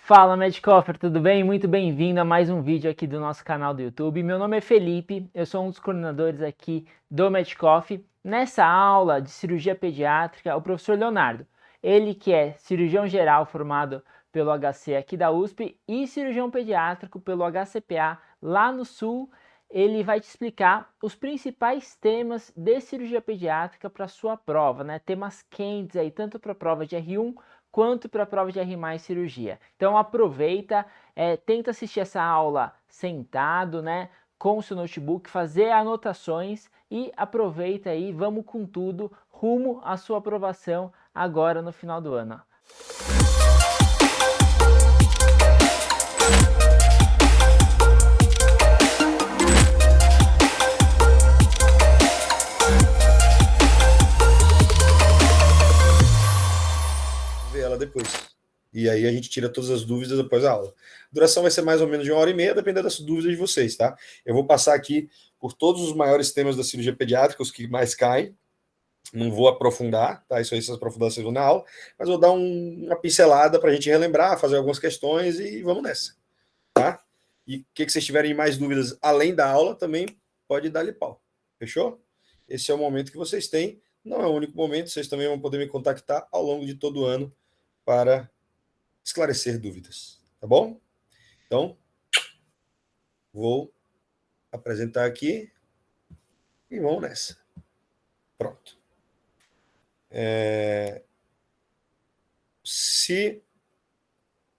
Fala, Medcoffer, tudo bem? Muito bem-vindo a mais um vídeo aqui do nosso canal do YouTube. Meu nome é Felipe, eu sou um dos coordenadores aqui do Medcoff. Nessa aula de cirurgia pediátrica, o professor Leonardo, ele que é cirurgião geral formado pelo HC aqui da USP e cirurgião pediátrico pelo HCPA lá no Sul, ele vai te explicar os principais temas de cirurgia pediátrica para sua prova, né? Temas quentes aí, tanto para a prova de R1 quanto para a prova de R+ cirurgia. Então aproveita, tenta assistir essa aula sentado, né, com o seu notebook, fazer anotações e aproveita aí, vamos com tudo, rumo à sua aprovação agora no final do ano. Ver ela depois. E aí a gente tira todas as dúvidas depois da aula. A duração vai ser mais ou menos de 1h30, dependendo das dúvidas de vocês, tá? Eu vou passar aqui por todos os maiores temas da cirurgia pediátrica, os que mais caem. Não vou aprofundar, tá? Isso aí vocês aprofundar vocês vão na aula, mas vou dar uma pincelada para a gente relembrar, fazer algumas questões e vamos nessa, tá? E o que vocês tiverem mais dúvidas além da aula, também pode dar-lhe pau. Fechou? Esse é o momento que vocês têm. Não é o único momento, vocês também vão poder me contactar ao longo de todo o ano para esclarecer dúvidas, tá bom? Então, vou apresentar aqui e vamos nessa. Pronto.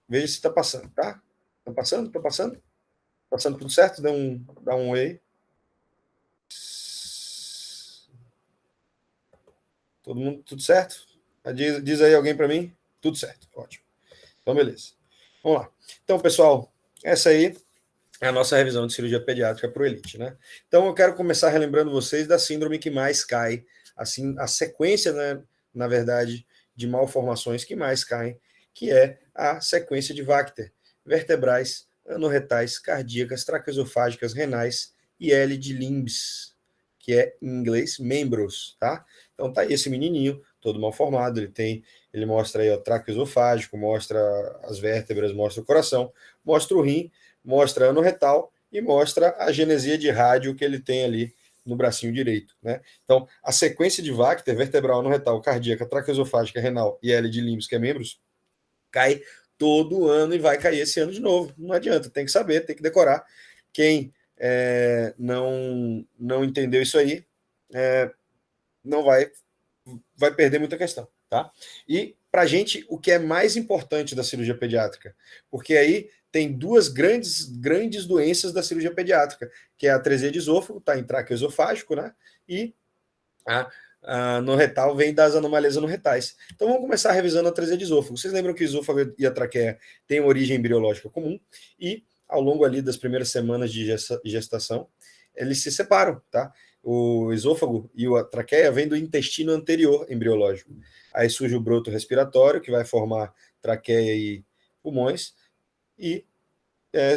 Veja se está passando, tá? Tá passando? Tá passando? Passando tudo certo? Dá um oi. Todo mundo, tudo certo? Diz aí alguém para mim? Tudo certo, ótimo. Então, beleza. Vamos lá. Então, pessoal, essa aí é a nossa revisão de cirurgia pediátrica para o Elite, né? Então, eu quero começar relembrando vocês da síndrome que mais cai, assim, a sequência, né, na verdade, de malformações que mais caem, que é a sequência de Vacter, vertebrais, anorretais, cardíacas, traqueosofágicas, renais e L de Limbs, que é em inglês membros, tá? Então tá aí esse menininho, todo mal formado, ele mostra aí o traqueosofágico, mostra as vértebras, mostra o coração, mostra o rim, mostra anorretal e mostra a genesia de rádio que ele tem ali no bracinho direito, né? Então, a sequência de Vacter, vertebral, anorretal, cardíaca, traqueosofágica, renal e L de Limbs, que é membros, cai todo ano e vai cair esse ano de novo. Não adianta, tem que saber, tem que decorar. Quem não entendeu isso aí, não vai perder muita questão, tá? E para a gente, o que é mais importante da cirurgia pediátrica? Porque aí tem duas grandes doenças da cirurgia pediátrica, que é a atresia de esôfago, tá em traqueosofágico, né? E a no retal vem das anomalias anorretais. Então vamos começar revisando a atresia de esôfago. Vocês lembram que o esôfago e a traqueia têm origem embriológica comum e ao longo ali das primeiras semanas de gestação, eles se separam, tá? O esôfago e a traqueia vêm do intestino anterior embriológico. Aí surge o broto respiratório, que vai formar traqueia e pulmões, e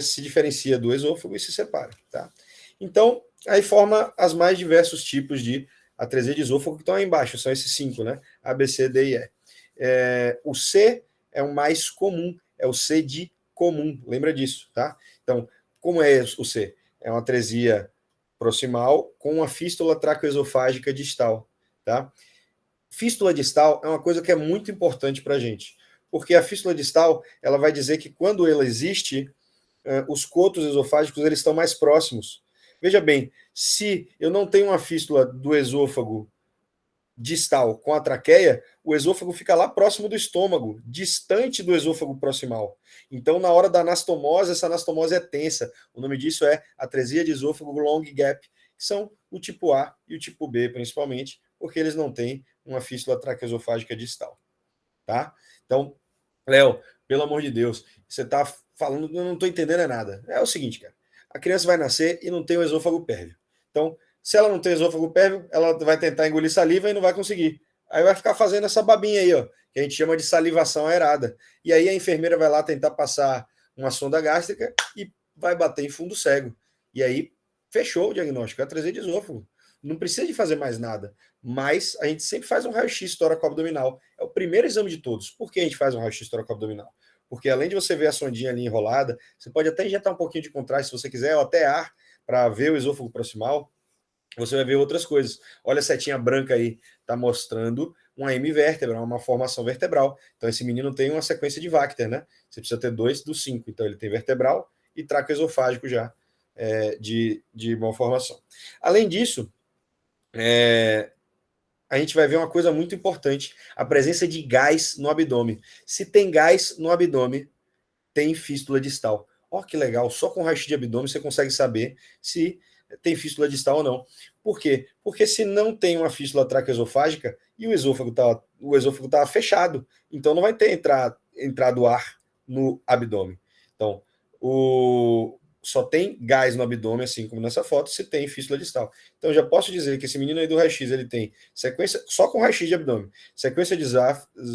se diferencia do esôfago e se separa, tá? Então, aí forma os mais diversos tipos de atresia de esôfago que estão aí embaixo, são esses 5, né? A, B, C, D e E. O C é o mais comum, é o C de comum, lembra disso, tá? Então, como é o C? É uma atresia proximal com uma fístula traqueoesofágica distal, tá? Fístula distal é uma coisa que é muito importante para a gente, porque a fístula distal, ela vai dizer que quando ela existe, os cotos esofágicos eles estão mais próximos. Veja bem, se eu não tenho uma fístula do esôfago distal com a traqueia, o esôfago fica lá próximo do estômago, distante do esôfago proximal. Então, na hora da anastomose, essa anastomose é tensa. O nome disso é atresia de esôfago long gap, que são o tipo A e o tipo B, principalmente, porque eles não têm uma fístula traqueosofágica distal. Tá? Então, Léo, pelo amor de Deus, você está falando, eu não estou entendendo nada. É o seguinte, cara, a criança vai nascer e não tem o esôfago pérvio. Então, se ela não tem esôfago pérvio, ela vai tentar engolir saliva e não vai conseguir. Aí vai ficar fazendo essa babinha aí, ó, que a gente chama de salivação aerada. E aí a enfermeira vai lá tentar passar uma sonda gástrica e vai bater em fundo cego. E aí fechou o diagnóstico, é atresia de esôfago. Não precisa de fazer mais nada. Mas a gente sempre faz um raio-x tóraco-abdominal. É o primeiro exame de todos. Por que a gente faz um raio-x tóraco-abdominal? porque além de você ver a sondinha ali enrolada, você pode até injetar um pouquinho de contraste, se você quiser, ou até ar, para ver o esôfago proximal, você vai ver outras coisas. Olha a setinha branca aí, está mostrando uma hemivértebra, uma formação vertebral. Então, esse menino tem uma sequência de Vacter, né? Você precisa ter 2 dos 5. Então, ele tem vertebral e traco esofágico já, de boa formação. Além disso, a gente vai ver uma coisa muito importante: a presença de gás no abdômen. Se tem gás no abdômen, tem fístula distal. Ó, que legal, só com raio-x de abdômen você consegue saber se tem fístula distal ou não. Por quê? Porque se não tem uma fístula traqueosofágica e o esôfago tá fechado, então não vai ter entrado ar no abdômen. Então, só tem gás no abdômen, assim como nessa foto, se tem fístula distal. Então, já posso dizer que esse menino aí do raio-x, ele tem sequência, só com raio-x de abdômen, sequência de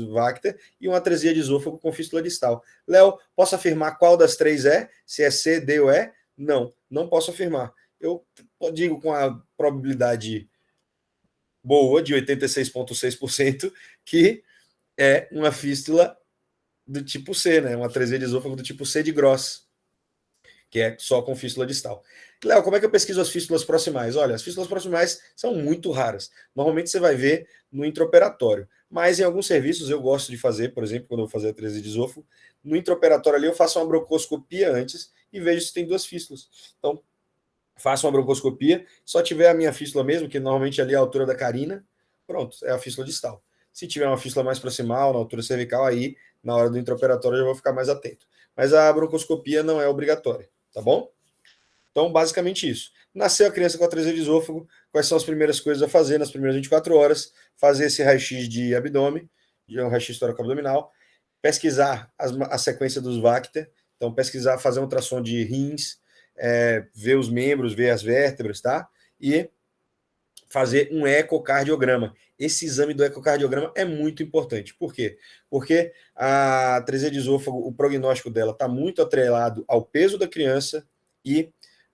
Vacter e uma atresia de esôfago com fístula distal. Léo, posso afirmar qual das 3 é? Se é C, D ou E? Não, não posso afirmar. Eu digo com a probabilidade boa, de 86,6%, que é uma fístula do tipo C, né? Uma atresia de esôfago do tipo C de Gross, que é só com fístula distal. Léo, como é que eu pesquiso as fístulas proximais? Olha, as fístulas proximais são muito raras. Normalmente você vai ver no intraoperatório. Mas em alguns serviços eu gosto de fazer, por exemplo, quando eu vou fazer a atresia de esôfago, no intraoperatório ali eu faço uma broncoscopia antes e vejo se tem 2 fístulas. Então, faço uma broncoscopia, só tiver a minha fístula mesmo, que normalmente ali é a altura da carina, pronto, é a fístula distal. Se tiver uma fístula mais proximal, na altura cervical, aí, na hora do intraoperatório, eu já vou ficar mais atento. Mas a broncoscopia não é obrigatória, tá bom? Então, basicamente isso. Nasceu a criança com atresia de esôfago, quais são as primeiras coisas a fazer nas primeiras 24 horas? Fazer esse raio-x de abdômen, um raio-x tóraco-abdominal, pesquisar a sequência dos Vacter, então pesquisar, fazer um ultrassom de rins, ver os membros, ver as vértebras, tá? E fazer um ecocardiograma. Esse exame do ecocardiograma é muito importante. Por quê? Porque a atresia de esôfago, o prognóstico dela está muito atrelado ao peso da criança e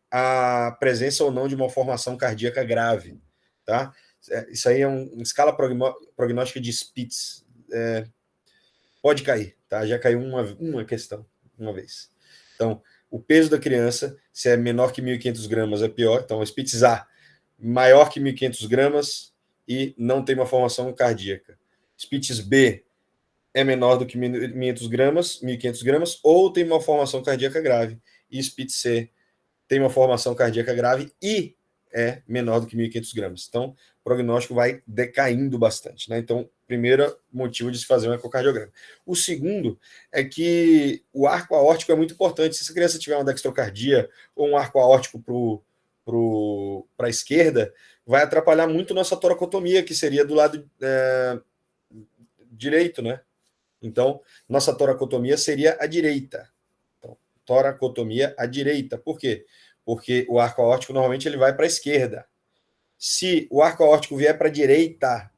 a presença ou não de uma formação cardíaca grave, tá? Isso aí é uma escala prognóstica de Spitz. Pode cair, tá? Já caiu uma questão, uma vez. Então, o peso da criança, se é menor que 1.500 gramas, é pior. Então, Spitz A, maior que 1.500 gramas e não tem uma formação cardíaca. Spitz B é menor do que 1.500 gramas, ou tem uma formação cardíaca grave. E Spitz C tem uma formação cardíaca grave e é menor do que 1.500 gramas. Então, o prognóstico vai decaindo bastante, né? Então, primeiro motivo de se fazer um ecocardiograma. O segundo é que o arco aórtico é muito importante. Se essa criança tiver uma dextrocardia ou um arco aórtico para a esquerda, vai atrapalhar muito nossa toracotomia, que seria do lado direito, né? Então, nossa toracotomia seria à direita. Então, toracotomia à direita. Por quê? Porque o arco aórtico normalmente ele vai para a esquerda. Se o arco aórtico vier para a direita,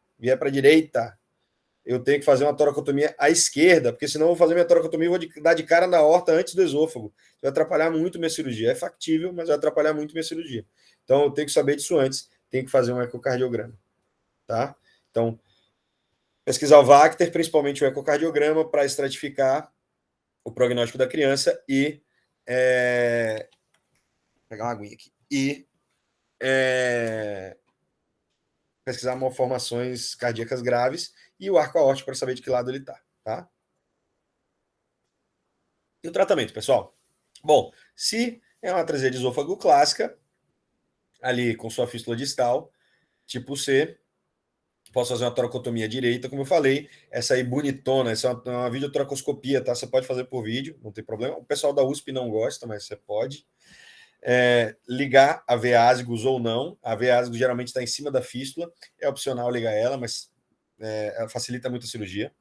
eu tenho que fazer uma toracotomia à esquerda, porque senão eu vou fazer minha toracotomia e vou dar de cara na aorta antes do esôfago. Vai atrapalhar muito minha cirurgia. É factível, mas vai atrapalhar muito minha cirurgia. Então, eu tenho que saber disso antes. Tenho que fazer um ecocardiograma. Tá? Então, pesquisar o Vacter, principalmente o ecocardiograma, para estratificar o prognóstico da criança e pegar uma aguinha aqui. E pesquisar malformações cardíacas graves e o arco aórtico para saber de que lado ele está, tá? E o tratamento, pessoal? Bom, se é uma atresia de esôfago clássica, ali com sua fístula distal, tipo C, posso fazer uma toracotomia direita, como eu falei, essa aí bonitona, essa é uma videotoracoscopia, tá? Você pode fazer por vídeo, não tem problema. O pessoal da USP não gosta, mas você pode. Ligar a veásigos ou não. A veásigos geralmente está em cima da fístula, é opcional ligar ela, mas ela facilita muito a cirurgia.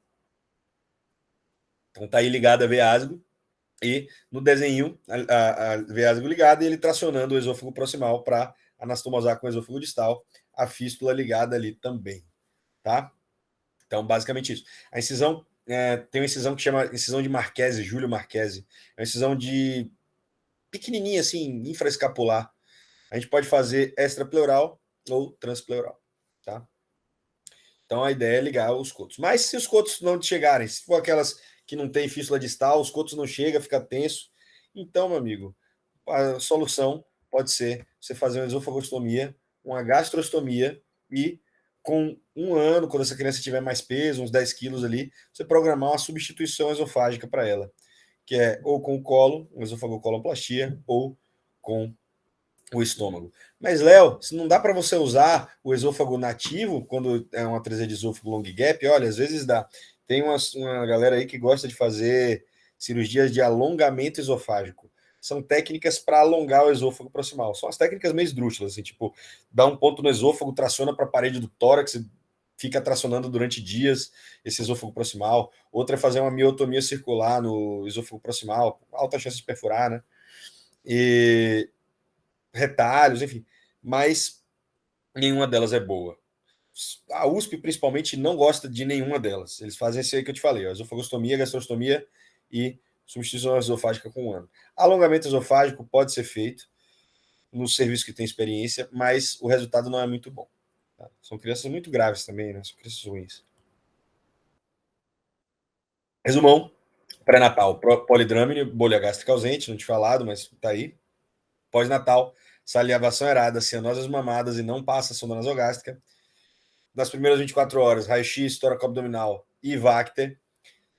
Então tá aí ligada a veásigo e no desenho a veásigo ligada e ele tracionando o esôfago proximal para anastomosar com o esôfago distal, a fístula ligada ali também, tá? Então basicamente isso. A incisão tem uma incisão que chama incisão de Marquese, Júlio Marquese, é uma incisão de pequenininha assim, infraescapular. A gente pode fazer extrapleural ou transpleural, tá? Então a ideia é ligar os cotos. Mas se os cotos não chegarem, se for aquelas que não tem fístula distal, os cotos não chegam, fica tenso. Então, meu amigo, a solução pode ser você fazer uma esofagostomia, uma gastrostomia e com 1 ano, quando essa criança tiver mais peso, uns 10 quilos ali, você programar uma substituição esofágica para ela, que é ou com o colo, uma esofagocoloplastia, ou com o estômago. Mas, Léo, se não dá para você usar o esôfago nativo, quando é uma atresia de esôfago long gap, olha, às vezes dá. Tem uma galera aí que gosta de fazer cirurgias de alongamento esofágico. São técnicas para alongar o esôfago proximal. São as técnicas meio esdrúxulas, assim, tipo, dá um ponto no esôfago, traciona para a parede do tórax, fica tracionando durante dias esse esôfago proximal. Outra é fazer uma miotomia circular no esôfago proximal, alta chance de perfurar, né? E retalhos, enfim, mas nenhuma delas é boa. A USP, principalmente, não gosta de nenhuma delas. Eles fazem isso aí que eu te falei, ó, esofagostomia, gastrostomia e substituição esofágica com 1 ano. Alongamento esofágico pode ser feito no serviço que tem experiência, mas o resultado não é muito bom. Tá? São crianças muito graves também, né? São crianças ruins. Resumão, pré-natal, polidrâmine, bolha gástrica ausente, não te falado, mas tá aí. Pós-natal, salivação errada, cianoses mamadas e não passa sonda nasogástrica. Nas primeiras 24 horas, raio-x, toracoabdominal e Vacter,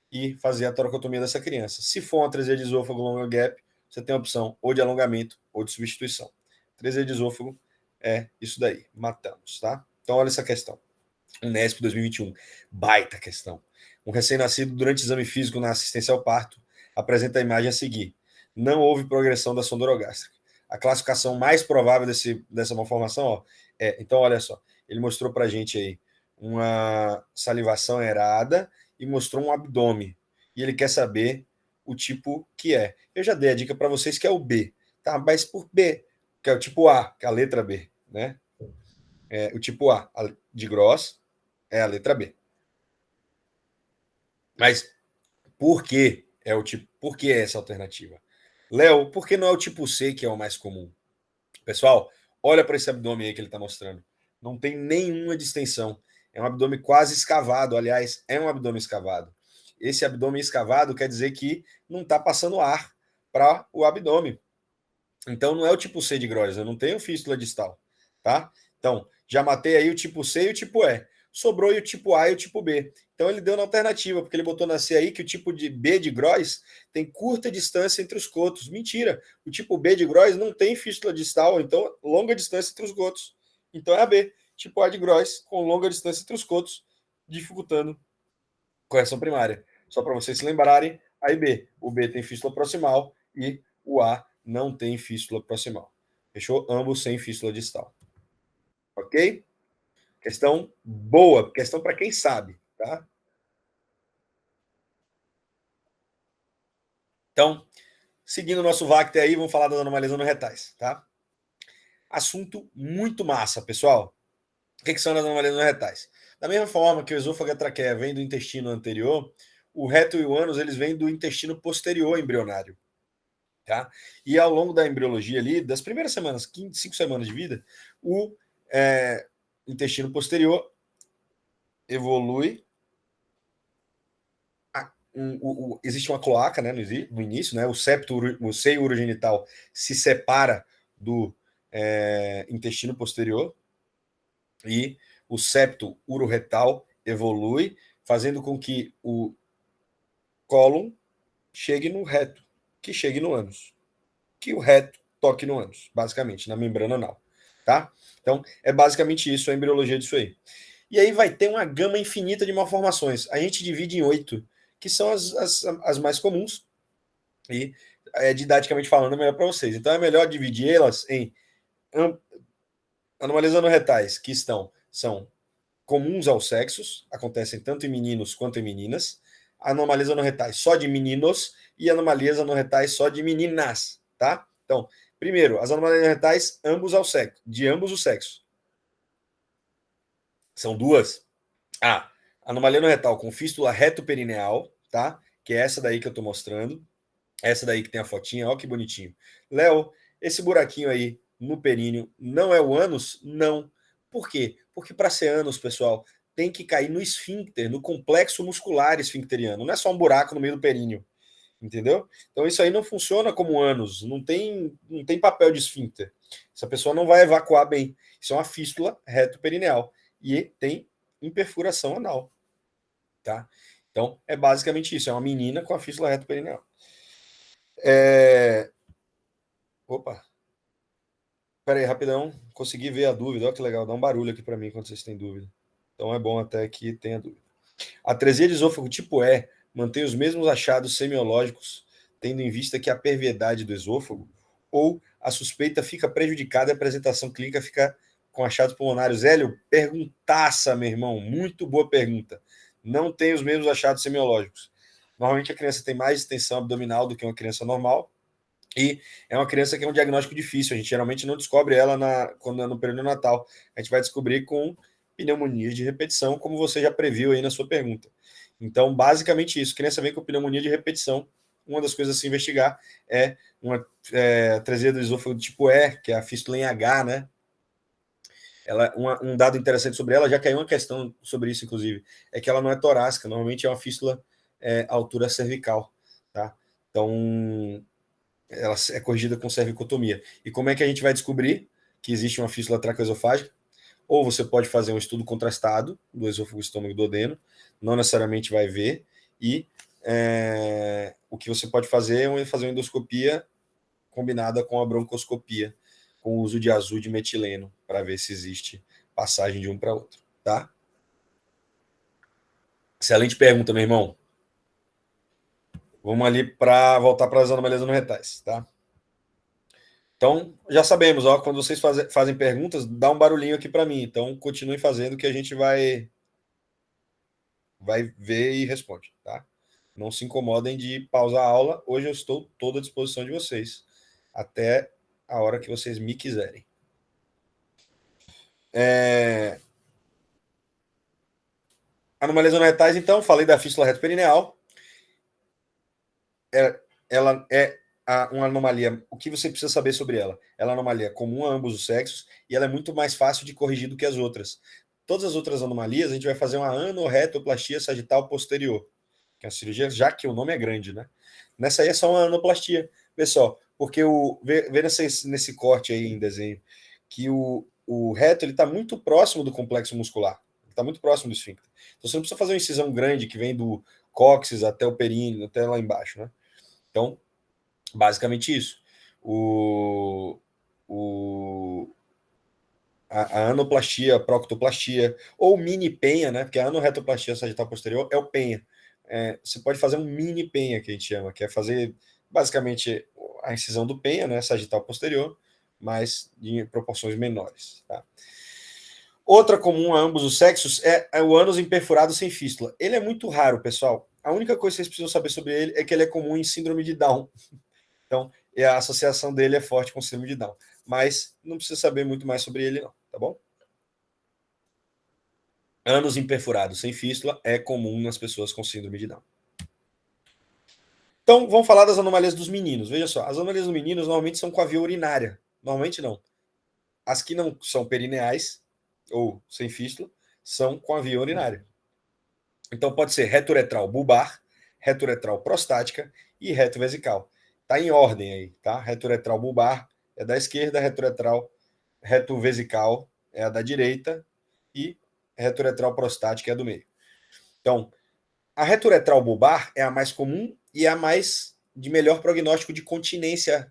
e fazer a toracotomia dessa criança. Se for uma atresia de esôfago longa gap, você tem a opção ou de alongamento ou de substituição. Atresia de esôfago é isso daí, matamos, tá? Então olha essa questão. Unesp 2021, baita questão. Um recém-nascido durante exame físico na assistência ao parto apresenta a imagem a seguir. Não houve progressão da sonda orogástrica. A classificação mais provável dessa malformação, ó, então olha só, ele mostrou pra gente aí uma salivação errada e mostrou um abdômen. E ele quer saber o tipo que é. Eu já dei a dica para vocês que é o B, tá? Mas por B, que é o tipo A, que é a letra B, né? O tipo A de Gross é a letra B. Mas por que é o tipo? Por que é essa alternativa? Léo, por que não é o tipo C que é o mais comum? Pessoal, olha para esse abdômen aí que ele está mostrando. Não tem nenhuma distensão. É um abdômen quase escavado. Aliás, é um abdômen escavado. Esse abdômen escavado quer dizer que não está passando ar para o abdômen. Então não é o tipo C de Greuze, não tem o fístula distal, tá? Então, já matei aí o tipo C e o tipo E. Sobrou o tipo A e o tipo B. Então ele deu na alternativa, porque ele botou na C aí que o tipo de B de Greuze tem curta distância entre os cotos. Mentira! O tipo B de Greuze não tem fístula distal, então longa distância entre os cotos. Então é a B. Tipo A de Greuze com longa distância entre os cotos, dificultando correção primária. Só para vocês se lembrarem, A e B. O B tem fístula proximal e o A não tem fístula proximal. Fechou? Ambos sem fístula distal. Ok? Questão boa, questão para quem sabe, tá? Então, seguindo o nosso Vacter aí, vamos falar das anomalias retais, tá? Assunto muito massa, pessoal. O que são as anomalias retais? Da mesma forma que o esôfago e a traqueia vêm do intestino anterior, o reto e o ânus eles vêm do intestino posterior embrionário. Tá? E ao longo da embriologia ali, das primeiras semanas, 5 semanas de vida, o intestino posterior evolui. Existe uma cloaca, né, no início, né, o septo, o seio urogenital se separa do intestino posterior e o septo uroretal evolui, fazendo com que o cólon chegue no reto, que chegue no ânus, que o reto toque no ânus, basicamente, na membrana anal, tá? Então, é basicamente isso, a embriologia disso aí. E aí vai ter uma gama infinita de malformações. A gente divide em 8, que são as mais comuns, e didaticamente falando é melhor para vocês. Então, é melhor dividir elas em anomalias anorretais, que são comuns aos sexos, acontecem tanto em meninos quanto em meninas, anomalias anorretais só de meninos e anomalias anorretais só de meninas, tá? Então, primeiro, as anomalias anorretais de ambos os sexos. São duas. Anomalia anorretal com fístula reto-perineal, tá? Que é essa daí que eu tô mostrando. Essa daí que tem a fotinha, ó que bonitinho. Léo, esse buraquinho aí no períneo não é o ânus? Não. Por quê? Porque para ser ânus, pessoal, tem que cair no esfíncter, no complexo muscular esfincteriano. Não é só um buraco no meio do períneo, entendeu? Então isso aí não funciona como ânus, não tem papel de esfíncter. Essa pessoa não vai evacuar bem. Isso é uma fístula reto-perineal e tem imperfuração anal, tá? Então é basicamente isso, é uma menina com a fístula reto-perineal. Opa, pera aí, rapidão, consegui ver a dúvida, olha que legal, dá um barulho aqui para mim quando vocês têm dúvida. Então é bom até que tenha dúvida. A atresia de esôfago tipo E mantém os mesmos achados semiológicos, tendo em vista que a perviedade do esôfago ou a suspeita fica prejudicada e a apresentação clínica fica com achados pulmonares. Hélio, perguntaça, meu irmão, muito boa pergunta. Não tem os mesmos achados semiológicos. Normalmente a criança tem mais extensão abdominal do que uma criança normal, e é uma criança que é um diagnóstico difícil. A gente geralmente não descobre ela quando é no período natal. A gente vai descobrir com pneumonia de repetição, como você já previu aí na sua pergunta. Então, basicamente isso. Criança vem com pneumonia de repetição. Uma das coisas a se investigar é uma atresia do esôfago tipo E, que é a fístula em H, né? Um dado interessante sobre ela, já caiu uma questão sobre isso, inclusive, é que ela não é torácica. Normalmente é uma fístula altura cervical, tá? Então, ela é corrigida com cervicotomia. E como é que a gente vai descobrir que existe uma fístula traqueosofágica? Ou você pode fazer um estudo contrastado do esôfago, estômago e duodeno, não necessariamente vai ver, e o que você pode fazer é fazer uma endoscopia combinada com a broncoscopia, com o uso de azul de metileno, para ver se existe passagem de um para outro, tá? Excelente pergunta, meu irmão. Vamos ali para voltar para as anomalias não retais, tá? Então, já sabemos, ó, quando vocês fazem perguntas, dá um barulhinho aqui para mim. Então, continuem fazendo que a gente vai ver e responde, tá? Não se incomodem de pausar a aula. Hoje eu estou toda à disposição de vocês, até a hora que vocês me quiserem. Anomalias não retais, então, falei da fístula reto-perineal. Ela é uma anomalia. O que você precisa saber sobre ela? Ela é uma anomalia comum a ambos os sexos e ela é muito mais fácil de corrigir do que as outras. Todas as outras anomalias, a gente vai fazer uma anorretoplastia sagital posterior, que é a cirurgia, já que o nome é grande, né? Nessa aí é só uma anoplastia. Pessoal, porque vê nesse corte aí em desenho, que o reto ele está muito próximo do complexo muscular. Está muito próximo do esfíncter. Então você não precisa fazer uma incisão grande que vem do cóccix até o períneo, até lá embaixo, né? Então, basicamente isso. A anoplastia, a proctoplastia, ou mini penha, né? Porque a anorretoplastia sagital posterior é o penha. Você pode fazer um mini penha, que a gente chama, que é fazer basicamente a incisão do penha, né? Sagital posterior, mas em proporções menores. Tá? Outra comum a ambos os sexos é o ânus imperfurado sem fístula. Ele é muito raro, pessoal. A única coisa que vocês precisam saber sobre ele é que ele é comum em síndrome de Down. Então, a associação dele é forte com síndrome de Down. Mas não precisa saber muito mais sobre ele, não, tá bom? Ânus imperfurado sem fístula é comum nas pessoas com síndrome de Down. Então, vamos falar das anomalias dos meninos. Veja só, as anomalias dos meninos normalmente são com a via urinária. Normalmente não. As que não são perineais ou sem fístula são com a via urinária. Então, pode ser returetral bulbar, returetral prostática e retovesical. Tá em ordem aí, tá? Returetral bulbar é da esquerda, retovesical é a da direita e returetral prostática é a do meio. Então, a returetral bulbar é a mais comum e é a mais de melhor prognóstico de continência.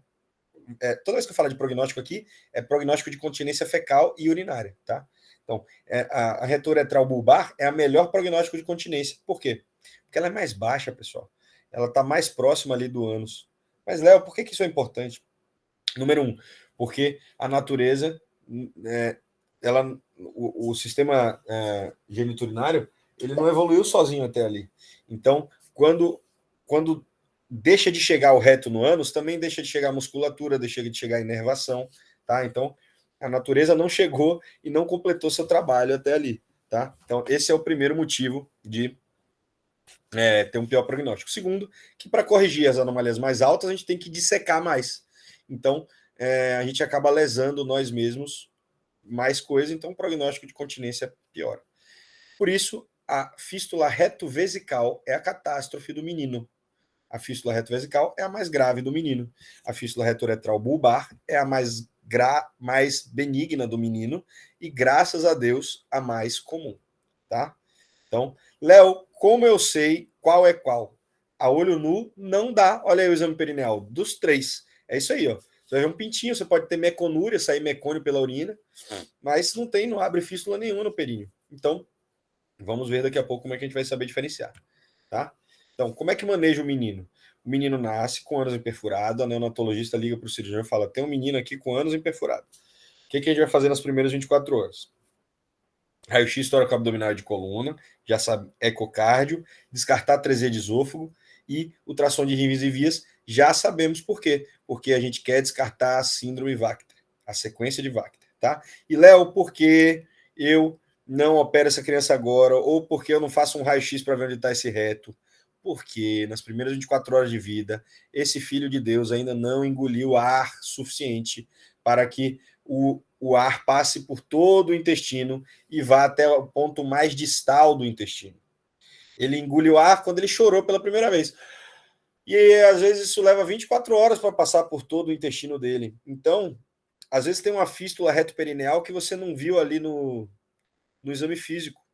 Toda vez que eu falo de prognóstico aqui, é prognóstico de continência fecal e urinária, tá? Então, a returetral bulbar é a melhor prognóstico de continência. Por quê? Porque ela é mais baixa, pessoal. Ela está mais próxima ali do ânus. Mas, Léo, por que isso é importante? Número 1, porque a natureza, o sistema geniturinário, ele não evoluiu sozinho até ali. Então, quando deixa de chegar o reto no ânus, também deixa de chegar a musculatura, deixa de chegar a inervação, tá? Então, a natureza não chegou e não completou seu trabalho até ali, tá? Então, esse é o primeiro motivo de ter um pior prognóstico. Segundo, que para corrigir as anomalias mais altas, a gente tem que dissecar mais. Então, a gente acaba lesando nós mesmos mais coisa, então o prognóstico de continência piora. Por isso, a fístula reto-vesical é a catástrofe do menino. A fístula reto-vesical é a mais grave do menino. A fístula retoretral bulbar é a mais benigna do menino e, graças a Deus, a mais comum. Tá? Então, Léo, como eu sei qual é qual? A olho nu não dá. Olha aí o exame perineal. Dos 3. É isso aí, ó. Você vai ver um pintinho, você pode ter meconúria, sair mecônio pela urina, mas não abre fístula nenhuma no períneo. Então, vamos ver daqui a pouco como é que a gente vai saber diferenciar. Tá? Então, como é que maneja o menino? O menino nasce com ânus imperfurado, a neonatologista liga para o cirurgião e fala: tem um menino aqui com ânus imperfurado. O que a gente vai fazer nas primeiras 24 horas? Raio-x tóraco-abdominal de coluna, já sabe, ecocardio, descartar atresia de esôfago e ultrassom de rins e vias, já sabemos por quê. Porque a gente quer descartar a síndrome Vacter, a sequência de Vacter, tá? E, Léo, por que eu não opero essa criança agora, ou porque eu não faço um raio-x para ver onde está esse reto? Porque nas primeiras 24 horas de vida, esse filho de Deus ainda não engoliu ar suficiente para que o ar passe por todo o intestino e vá até o ponto mais distal do intestino. Ele engole o ar quando ele chorou pela primeira vez. E às vezes isso leva 24 horas para passar por todo o intestino dele. Então, às vezes tem uma fístula retoperineal que você não viu ali no exame físico,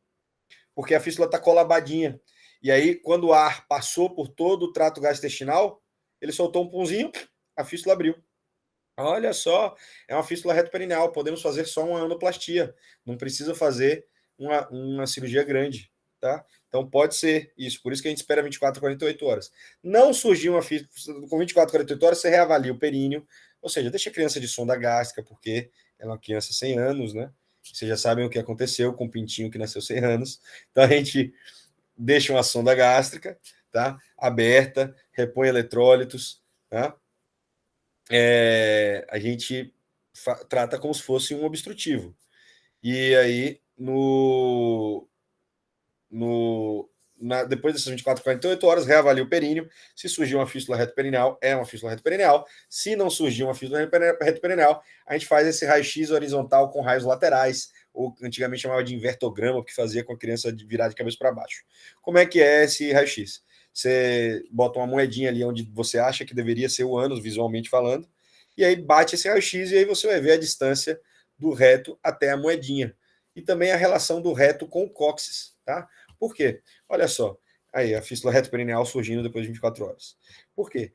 porque a fístula está colabadinha. E aí, quando o ar passou por todo o trato gastrointestinal, ele soltou um punzinho, a fístula abriu. Olha só, é uma fístula retoperineal, podemos fazer só uma anoplastia, não precisa fazer uma cirurgia grande, tá? Então pode ser isso, por isso que a gente espera 24 a 48 horas. Não surgiu uma fístula, com 24 a 48 horas você reavalia o períneo, ou seja, deixa a criança de sonda gástrica, porque ela é uma criança sem anos, né? Vocês já sabem o que aconteceu com o pintinho que nasceu sem anos, então a gente deixa uma sonda gástrica, tá? Aberta, repõe eletrólitos, tá? A gente trata como se fosse um obstrutivo. E aí, depois dessas 24, 48 horas, reavalia o períneo. Se surgir uma fístula retoperineal, é uma fístula retoperineal. Se não surgir uma fístula retoperineal, a gente faz esse raio-x horizontal com raios laterais, ou antigamente chamava de invertograma, que fazia com a criança virar de cabeça para baixo. Como é que é esse raio-x? Você bota uma moedinha ali onde você acha que deveria ser o ânus, visualmente falando, e aí bate esse raio-x e aí você vai ver a distância do reto até a moedinha. E também a relação do reto com o cóccix, tá? Por quê? Olha só, aí a fístula retoperineal surgindo depois de 24 horas. Por quê?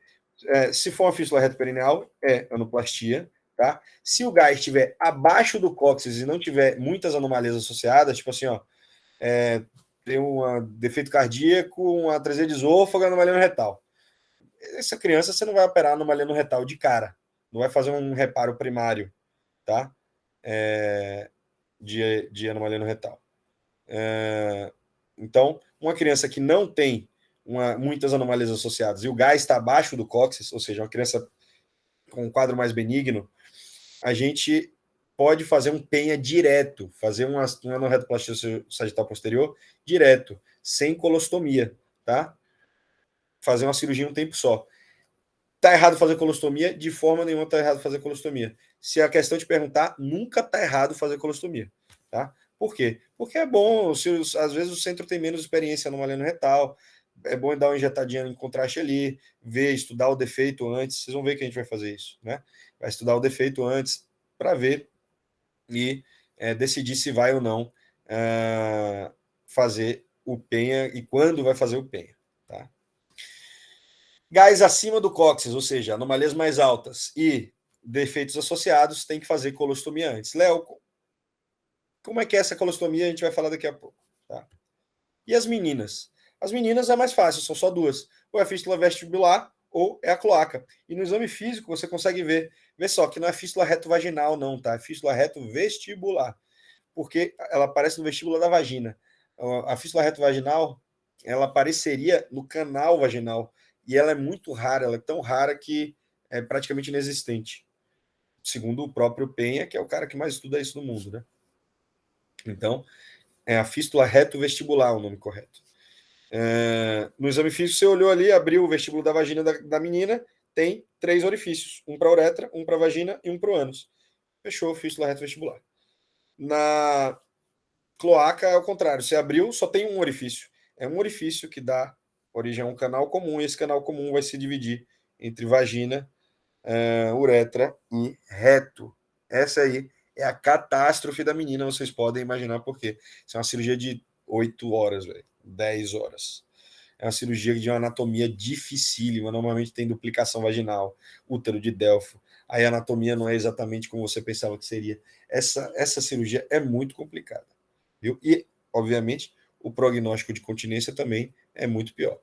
Se for uma fístula retoperineal, é anoplastia, tá? Se o gás estiver abaixo do cóccix e não tiver muitas anomalias associadas, tipo assim, ó, tem um defeito cardíaco, uma atresia de esôfago, anomalia no retal. Essa criança você não vai operar anomalia no retal de cara, não vai fazer um reparo primário, tá? De anomalia no retal. Então, uma criança que não tem muitas anomalias associadas e o gás está abaixo do cóccix, ou seja, uma criança com um quadro mais benigno, a gente pode fazer um penha direto, fazer uma anorretoplastia sagital posterior direto, sem colostomia, tá? Fazer uma cirurgia em um tempo só. Tá errado fazer colostomia? De forma nenhuma tá errado fazer colostomia. Se a questão te perguntar, nunca tá errado fazer colostomia, tá? Por quê? Porque é bom, às vezes o centro tem menos experiência no maleno retal, é bom dar uma injetadinha em contraste ali, estudar o defeito antes, vocês vão ver que a gente vai fazer isso, né? Vai estudar o defeito antes para ver e decidir se vai ou não fazer o penha e quando vai fazer o penha, tá? Gás acima do cóccix, ou seja, anomalias mais altas e defeitos associados, tem que fazer colostomia antes. Léo, como é que é essa colostomia? A gente vai falar daqui a pouco. Tá? E as meninas? As meninas é mais fácil, são só duas. Ou é fístula vestibular ou é a cloaca. E no exame físico você consegue ver. Vê só que não é fístula reto vaginal, não, tá? É fístula reto vestibular. Porque ela aparece no vestíbulo da vagina. A fístula reto vaginal, ela apareceria no canal vaginal. E ela é muito rara, ela é tão rara que é praticamente inexistente. Segundo o próprio Penha, que é o cara que mais estuda isso no mundo, né? Então, é a fístula reto vestibular o nome correto. No exame físico, você olhou ali, abriu o vestíbulo da vagina da menina, tem 3 orifícios, um para a uretra, um para a vagina e um para o ânus. Fechou, fístula reto vestibular. Na cloaca é o contrário. Você abriu, só tem um orifício. É um orifício que dá origem a um canal comum, e esse canal comum vai se dividir entre vagina, uretra e reto. Essa aí é a catástrofe da menina, vocês podem imaginar por quê. Isso é uma cirurgia de 8 horas, velho, 10 horas. É uma cirurgia de uma anatomia dificílima, normalmente tem duplicação vaginal, útero de Delfo. Aí a anatomia não é exatamente como você pensava que seria. Essa cirurgia é muito complicada, viu? E, obviamente, o prognóstico de continência também é muito pior.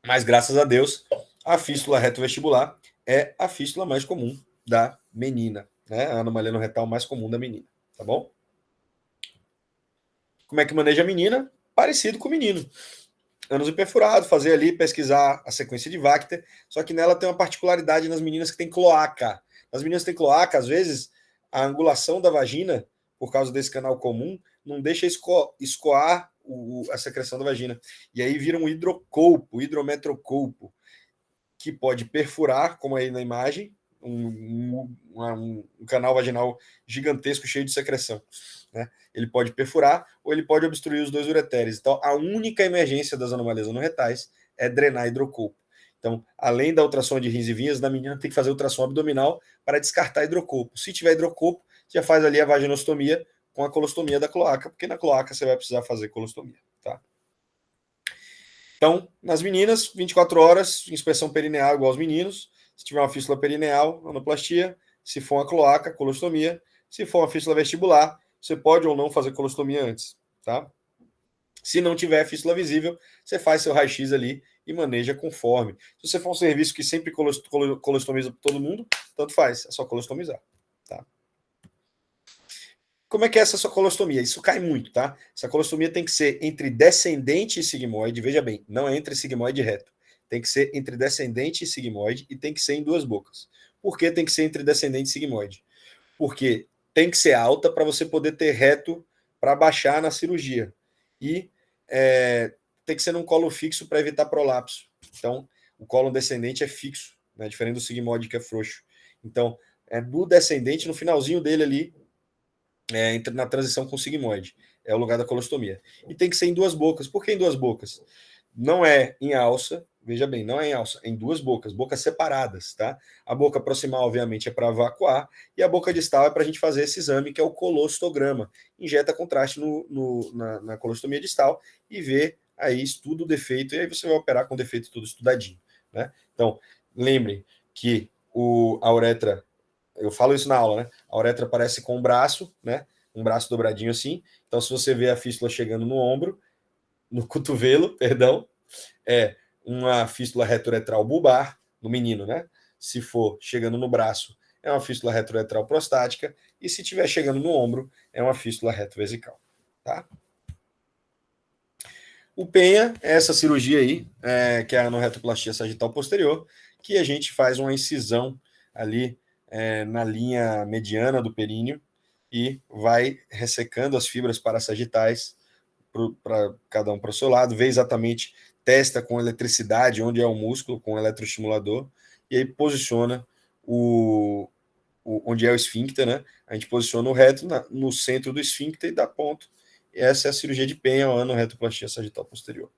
Mas, graças a Deus, a fístula retovestibular é a fístula mais comum da menina, né? A anomalia no retal mais comum da menina, tá bom? Como é que maneja a menina? Parecido com o menino. Ânus perfurado, fazer ali, pesquisar a sequência de Vacter, só que nela tem uma particularidade nas meninas que tem cloaca. Nas meninas que tem cloaca, às vezes, a angulação da vagina, por causa desse canal comum, não deixa escoar a secreção da vagina. E aí vira um hidrocolpo, hidrometrocolpo, que pode perfurar, como aí na imagem, um canal vaginal gigantesco cheio de secreção. Né? Ele pode perfurar ou ele pode obstruir os dois ureteres. Então, a única emergência das anomalias anorretais é drenar hidrocolpo. Então, além da ultrassom de rins e vinhas, na menina tem que fazer ultrassom abdominal para descartar hidrocolpo. Se tiver hidrocolpo, já faz ali a vaginostomia com a colostomia da cloaca, porque na cloaca você vai precisar fazer colostomia. Tá? Então, nas meninas, 24 horas, inspeção perineal igual aos meninos. Se tiver uma fístula perineal, anoplastia. Se for uma cloaca, colostomia. Se for uma fístula vestibular, você pode ou não fazer colostomia antes, tá? Se não tiver fístula visível, você faz seu raio-x ali e maneja conforme. Se você for um serviço que sempre colostomiza todo mundo, tanto faz, é só colostomizar, tá? Como é que é essa sua colostomia? Isso cai muito, tá? Essa colostomia tem que ser entre descendente e sigmoide, veja bem, não é entre sigmoide e reto. Tem que ser entre descendente e sigmoide e tem que ser em duas bocas. Por que tem que ser entre descendente e sigmoide? Porque tem que ser alta para você poder ter reto para baixar na cirurgia. E tem que ser num colo fixo para evitar prolapso. Então, o colo descendente é fixo, né? Diferente do sigmoide que é frouxo. Então, do descendente, no finalzinho dele ali, na transição com o sigmoide. É o lugar da colostomia. E tem que ser em duas bocas. Por que em duas bocas? Não é em alça, veja bem, não é em alça, é em duas bocas, bocas separadas, tá? A boca proximal, obviamente, é para evacuar, e a boca distal é para a gente fazer esse exame, que é o colostograma. Injeta contraste na colostomia distal e vê aí, estuda o defeito, e aí você vai operar com o defeito tudo estudadinho, né? Então, lembrem que a uretra, eu falo isso na aula, né? A uretra aparece com um braço, né? Um braço dobradinho assim. Então, se você vê a fístula chegando no ombro, no cotovelo, perdão, é uma fístula retroretral bulbar, no menino, né? Se for chegando no braço, é uma fístula retroretral prostática. E se estiver chegando no ombro, é uma fístula retovesical, tá? O penha é essa cirurgia aí, que é a anorretoplastia sagital posterior, que a gente faz uma incisão ali na linha mediana do períneo e vai ressecando as fibras parasagitais para cada um para o seu lado, vê exatamente, testa com eletricidade onde é o músculo, com o eletroestimulador, e aí posiciona onde é o esfíncter, né? A gente posiciona o reto no centro do esfíncter e dá ponto. E essa é a cirurgia de penha, ou anorretoplastia sagital posterior.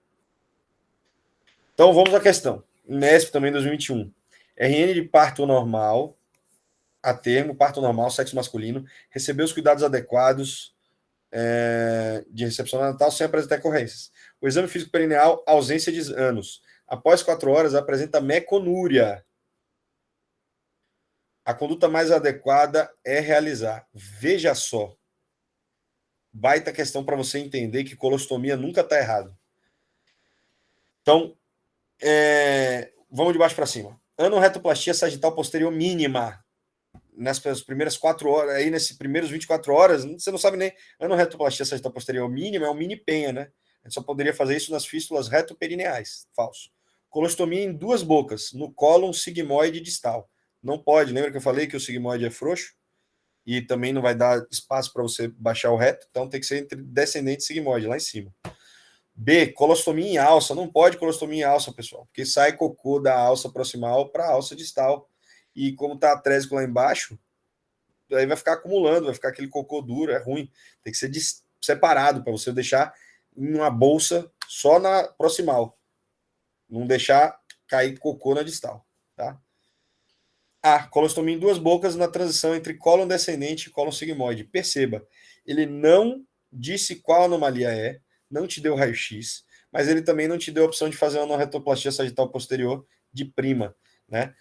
Então vamos à questão. Nesp também 2021. RN de parto normal, a termo, parto normal, sexo masculino, recebeu os cuidados adequados de recepção natal sem apresentar ocorrências. O exame físico perineal, ausência de anos. Após 4 horas, apresenta meconúria. A conduta mais adequada é realizar. Veja só. Baita questão para você entender que colostomia nunca está errado. Então, vamos de baixo para cima. Anorretoplastia sagital posterior mínima. Nessas primeiras 4 horas, aí nesses primeiros 24 horas, você não sabe nem. Anorretoplastia sagital posterior mínima é um mini penha, né? A gente só poderia fazer isso nas fístulas retoperineais. Falso. Colostomia em duas bocas, no cólon sigmoide distal. Não pode, lembra que eu falei que o sigmoide é frouxo? E também não vai dar espaço para você baixar o reto, então tem que ser entre descendente e sigmoide, lá em cima. B, colostomia em alça. Não pode colostomia em alça, pessoal, porque sai cocô da alça proximal para a alça distal. E como está atrésico lá embaixo, aí vai ficar acumulando, vai ficar aquele cocô duro, é ruim. Tem que ser separado para você deixar em uma bolsa só na proximal. Não deixar cair cocô na distal, tá? Colostomia em duas bocas na transição entre cólon descendente e cólon sigmoide. Perceba, ele não disse qual anomalia é, não te deu raio-x, mas ele também não te deu a opção de fazer uma anorretoplastia sagital posterior de prima, né?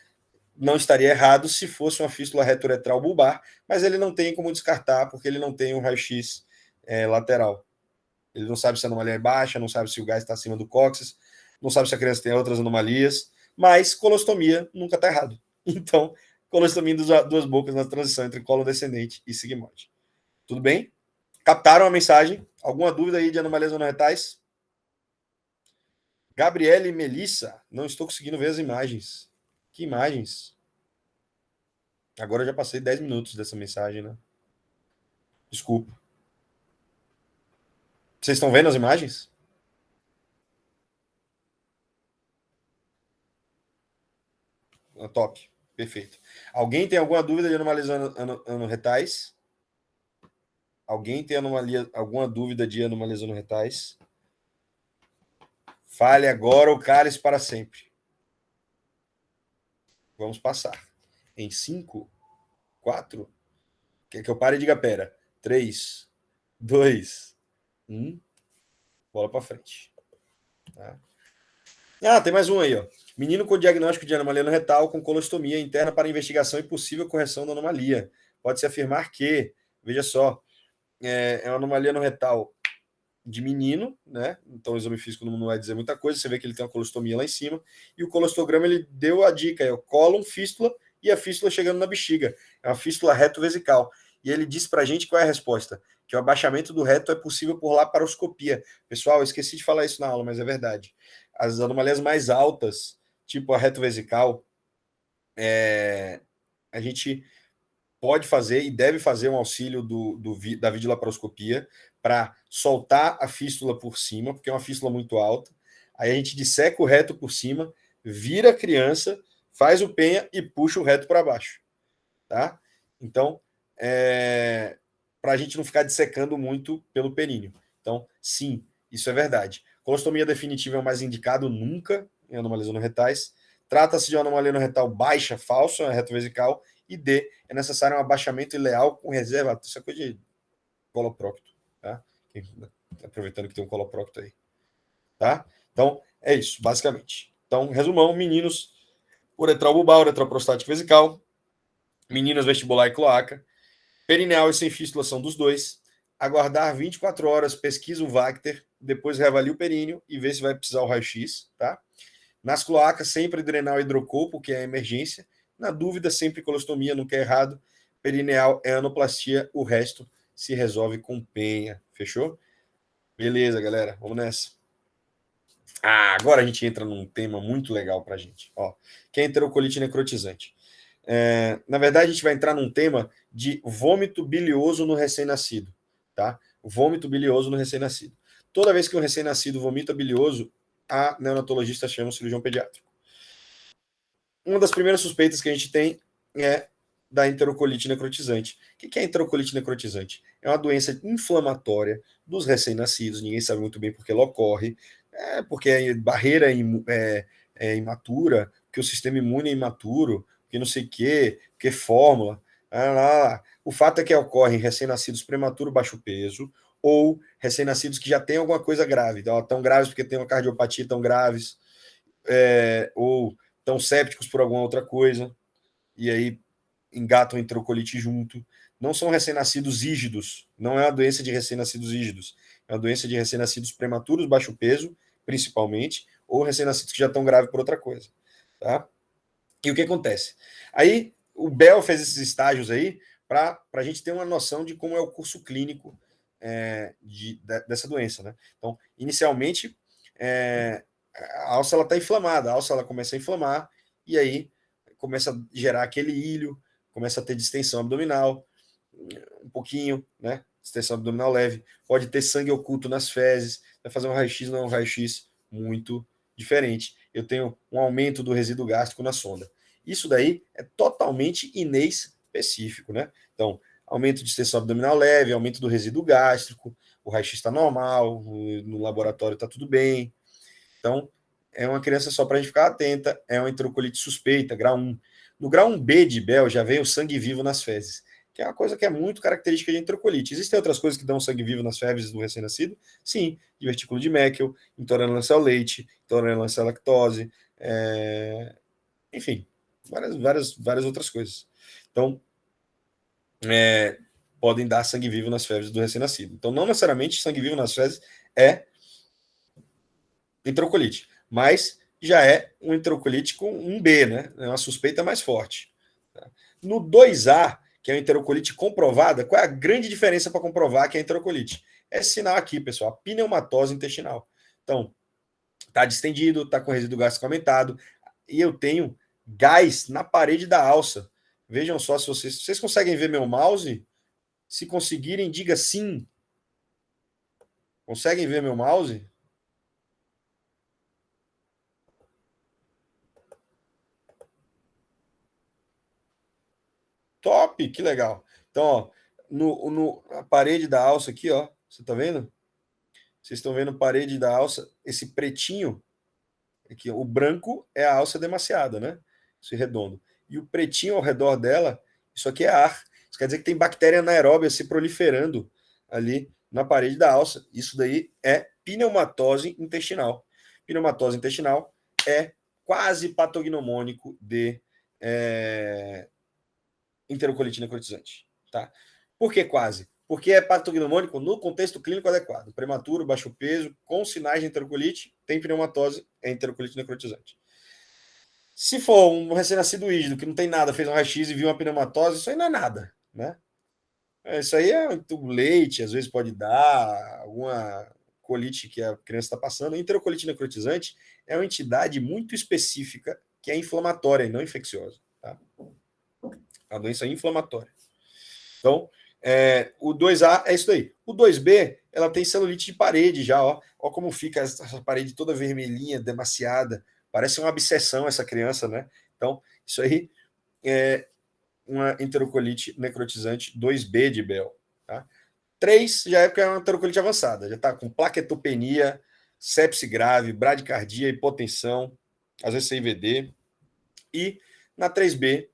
Não estaria errado se fosse uma fístula retoretral bulbar, mas ele não tem como descartar, porque ele não tem um raio-x lateral. Ele não sabe se a anomalia é baixa, não sabe se o gás está acima do cóccix, não sabe se a criança tem outras anomalias, mas colostomia nunca está errado. Então, colostomia em duas bocas na transição entre colo descendente e sigmoide. Tudo bem? Captaram a mensagem? Alguma dúvida aí de anomalias anorretais? Gabriele e Melissa, não estou conseguindo ver as imagens. Que imagens? Agora eu já passei 10 minutos dessa mensagem, né? Desculpa. Vocês estão vendo as imagens? Top. Perfeito. Alguém tem alguma dúvida de anomalias anorretais? Alguém tem alguma dúvida de anomalias anorretais? Fale agora o cálice para sempre. Vamos passar. Em 5, 4. Quer que eu pare e diga pera? 3, 2, 1. Bola para frente. Tá? Tem mais um aí, ó. Menino com diagnóstico de anomalia no retal com colostomia interna para investigação e possível correção da anomalia. Pode-se afirmar que, veja só, é uma anomalia no retal de menino, né? Então o exame físico não vai dizer muita coisa, você vê que ele tem uma colostomia lá em cima, e o colostograma ele deu a dica, é o cólon, fístula, e a fístula chegando na bexiga. É uma fístula reto-vesical. E ele disse pra gente qual é a resposta, que o abaixamento do reto é possível por laparoscopia. Pessoal, eu esqueci de falar isso na aula, mas é verdade. As anomalias mais altas, tipo a reto-vesical, a gente pode fazer e deve fazer um auxílio da videolaparoscopia para soltar a fístula por cima, porque é uma fístula muito alta. Aí a gente disseca o reto por cima, vira a criança, faz o penha e puxa o reto para baixo. Tá? Então, para a gente não ficar dissecando muito pelo períneo. Então, sim, isso é verdade. Colostomia definitiva é o mais indicado nunca em anomalias anorretais. Trata-se de uma anomalia anorretal baixa, falsa, retovesical, e D, é necessário um abaixamento ileal com reserva. Isso é coisa de coloprócto, tá? Aproveitando que tem um coloprócto aí, tá? Então, é isso, basicamente. Então, resumão, meninos, uretral bulbar, uretral prostático vesical, meninas vestibular e cloaca, perineal e sem fístula são dos dois, aguardar 24 horas, pesquisa o Vacter, depois reavalia o períneo e vê se vai precisar o raio-x, tá? Nas cloacas, sempre drenar o hidrocopo, que é a emergência. Na dúvida, sempre colostomia, nunca é errado. Perineal é anoplastia, o resto se resolve com penha. Fechou? Beleza, galera, vamos nessa. Agora a gente entra num tema muito legal pra gente, ó, que é enterocolite necrotizante. Na verdade, a gente vai entrar num tema de vômito bilioso no recém-nascido, tá? Vômito bilioso no recém-nascido. Toda vez que um recém-nascido vomita bilioso, a neonatologista chama o cirurgião pediátrico. Uma das primeiras suspeitas que a gente tem é da enterocolite necrotizante. O que é enterocolite necrotizante? É uma doença inflamatória dos recém-nascidos, ninguém sabe muito bem por que ela ocorre, porque a barreira é imatura, que o sistema imune é imaturo, que não sei o quê, que fórmula. O fato é que ocorre em recém-nascidos prematuro baixo peso, ou recém-nascidos que já têm alguma coisa grave, então, tão graves porque têm uma cardiopatia tão graves, ou tão sépticos por alguma outra coisa, e aí engatam enterocolite junto. Não são recém-nascidos rígidos, não é uma doença de recém-nascidos rígidos, é uma doença de recém-nascidos prematuros, baixo peso, principalmente, ou recém-nascidos que já estão graves por outra coisa. Tá? E o que acontece? Aí, o Bell fez esses estágios aí para a gente ter uma noção de como é o curso clínico dessa doença. Né? Então, inicialmente, a alça está inflamada, a alça ela começa a inflamar, e aí começa a gerar aquele ilho, começa a ter distensão abdominal, um pouquinho, né? Distensão abdominal leve, pode ter sangue oculto nas fezes, vai fazer um raio-x, não é um raio-x muito diferente. Eu tenho um aumento do resíduo gástrico na sonda. Isso daí é totalmente inês específico, né? Então, aumento de extensão abdominal leve, aumento do resíduo gástrico, o raio-x está normal, no laboratório está tudo bem. Então, é uma criança só para a gente ficar atenta, é uma enterocolite suspeita, grau 1. No grau 1B de Bell já vem o sangue vivo nas fezes, que é uma coisa que é muito característica de enterocolite. Existem outras coisas que dão sangue vivo nas fezes do recém-nascido? Sim, divertículo de Meckel, intolerância ao leite, intolerância à lactose, enfim, várias outras coisas. Então, podem dar sangue vivo nas fezes do recém-nascido. Então, não necessariamente sangue vivo nas fezes é enterocolite, mas já é um enterocolite com um B, né? É uma suspeita mais forte. No 2A, que é uma enterocolite comprovada, qual é a grande diferença para comprovar que é enterocolite? É esse sinal aqui, pessoal, a pneumatose intestinal. Então, está distendido, está com resíduo gástrico aumentado, e eu tenho gás na parede da alça. Vejam só se vocês conseguem ver meu mouse. Se conseguirem, diga sim. Conseguem ver meu mouse? Top, que legal. Então, ó, a parede da alça aqui, ó, você tá vendo? Vocês estão vendo a parede da alça, esse pretinho, aqui, o branco é a alça demasiada, né? Esse redondo. E o pretinho ao redor dela, isso aqui é ar. Isso quer dizer que tem bactéria anaeróbia se proliferando ali na parede da alça. Isso daí é pneumatose intestinal. Pneumatose intestinal é quase patognomônico de enterocolite necrotizante. Tá? Por que quase? Porque é patognomônico no contexto clínico adequado. Prematuro, baixo peso, com sinais de enterocolite, tem pneumatose, é enterocolite necrotizante. Se for um recém-nascido ígido que não tem nada, fez um raio-x e viu uma pneumatose, isso aí não é nada, né? Isso aí é muito leite, às vezes pode dar alguma colite que a criança está passando. A enterocolite necrotizante é uma entidade muito específica que é inflamatória e não infecciosa. Tá? A doença é inflamatória. Então, o 2A é isso daí. O 2B, ela tem celulite de parede já, ó. Ó como fica essa parede toda vermelhinha, demasiada. Parece uma abscessão essa criança, né? Então, isso aí é uma enterocolite necrotizante 2B de Bell. Tá? 3 já é uma enterocolite avançada, já está com plaquetopenia, sepse grave, bradicardia, hipotensão, às vezes CIVD. E na 3B,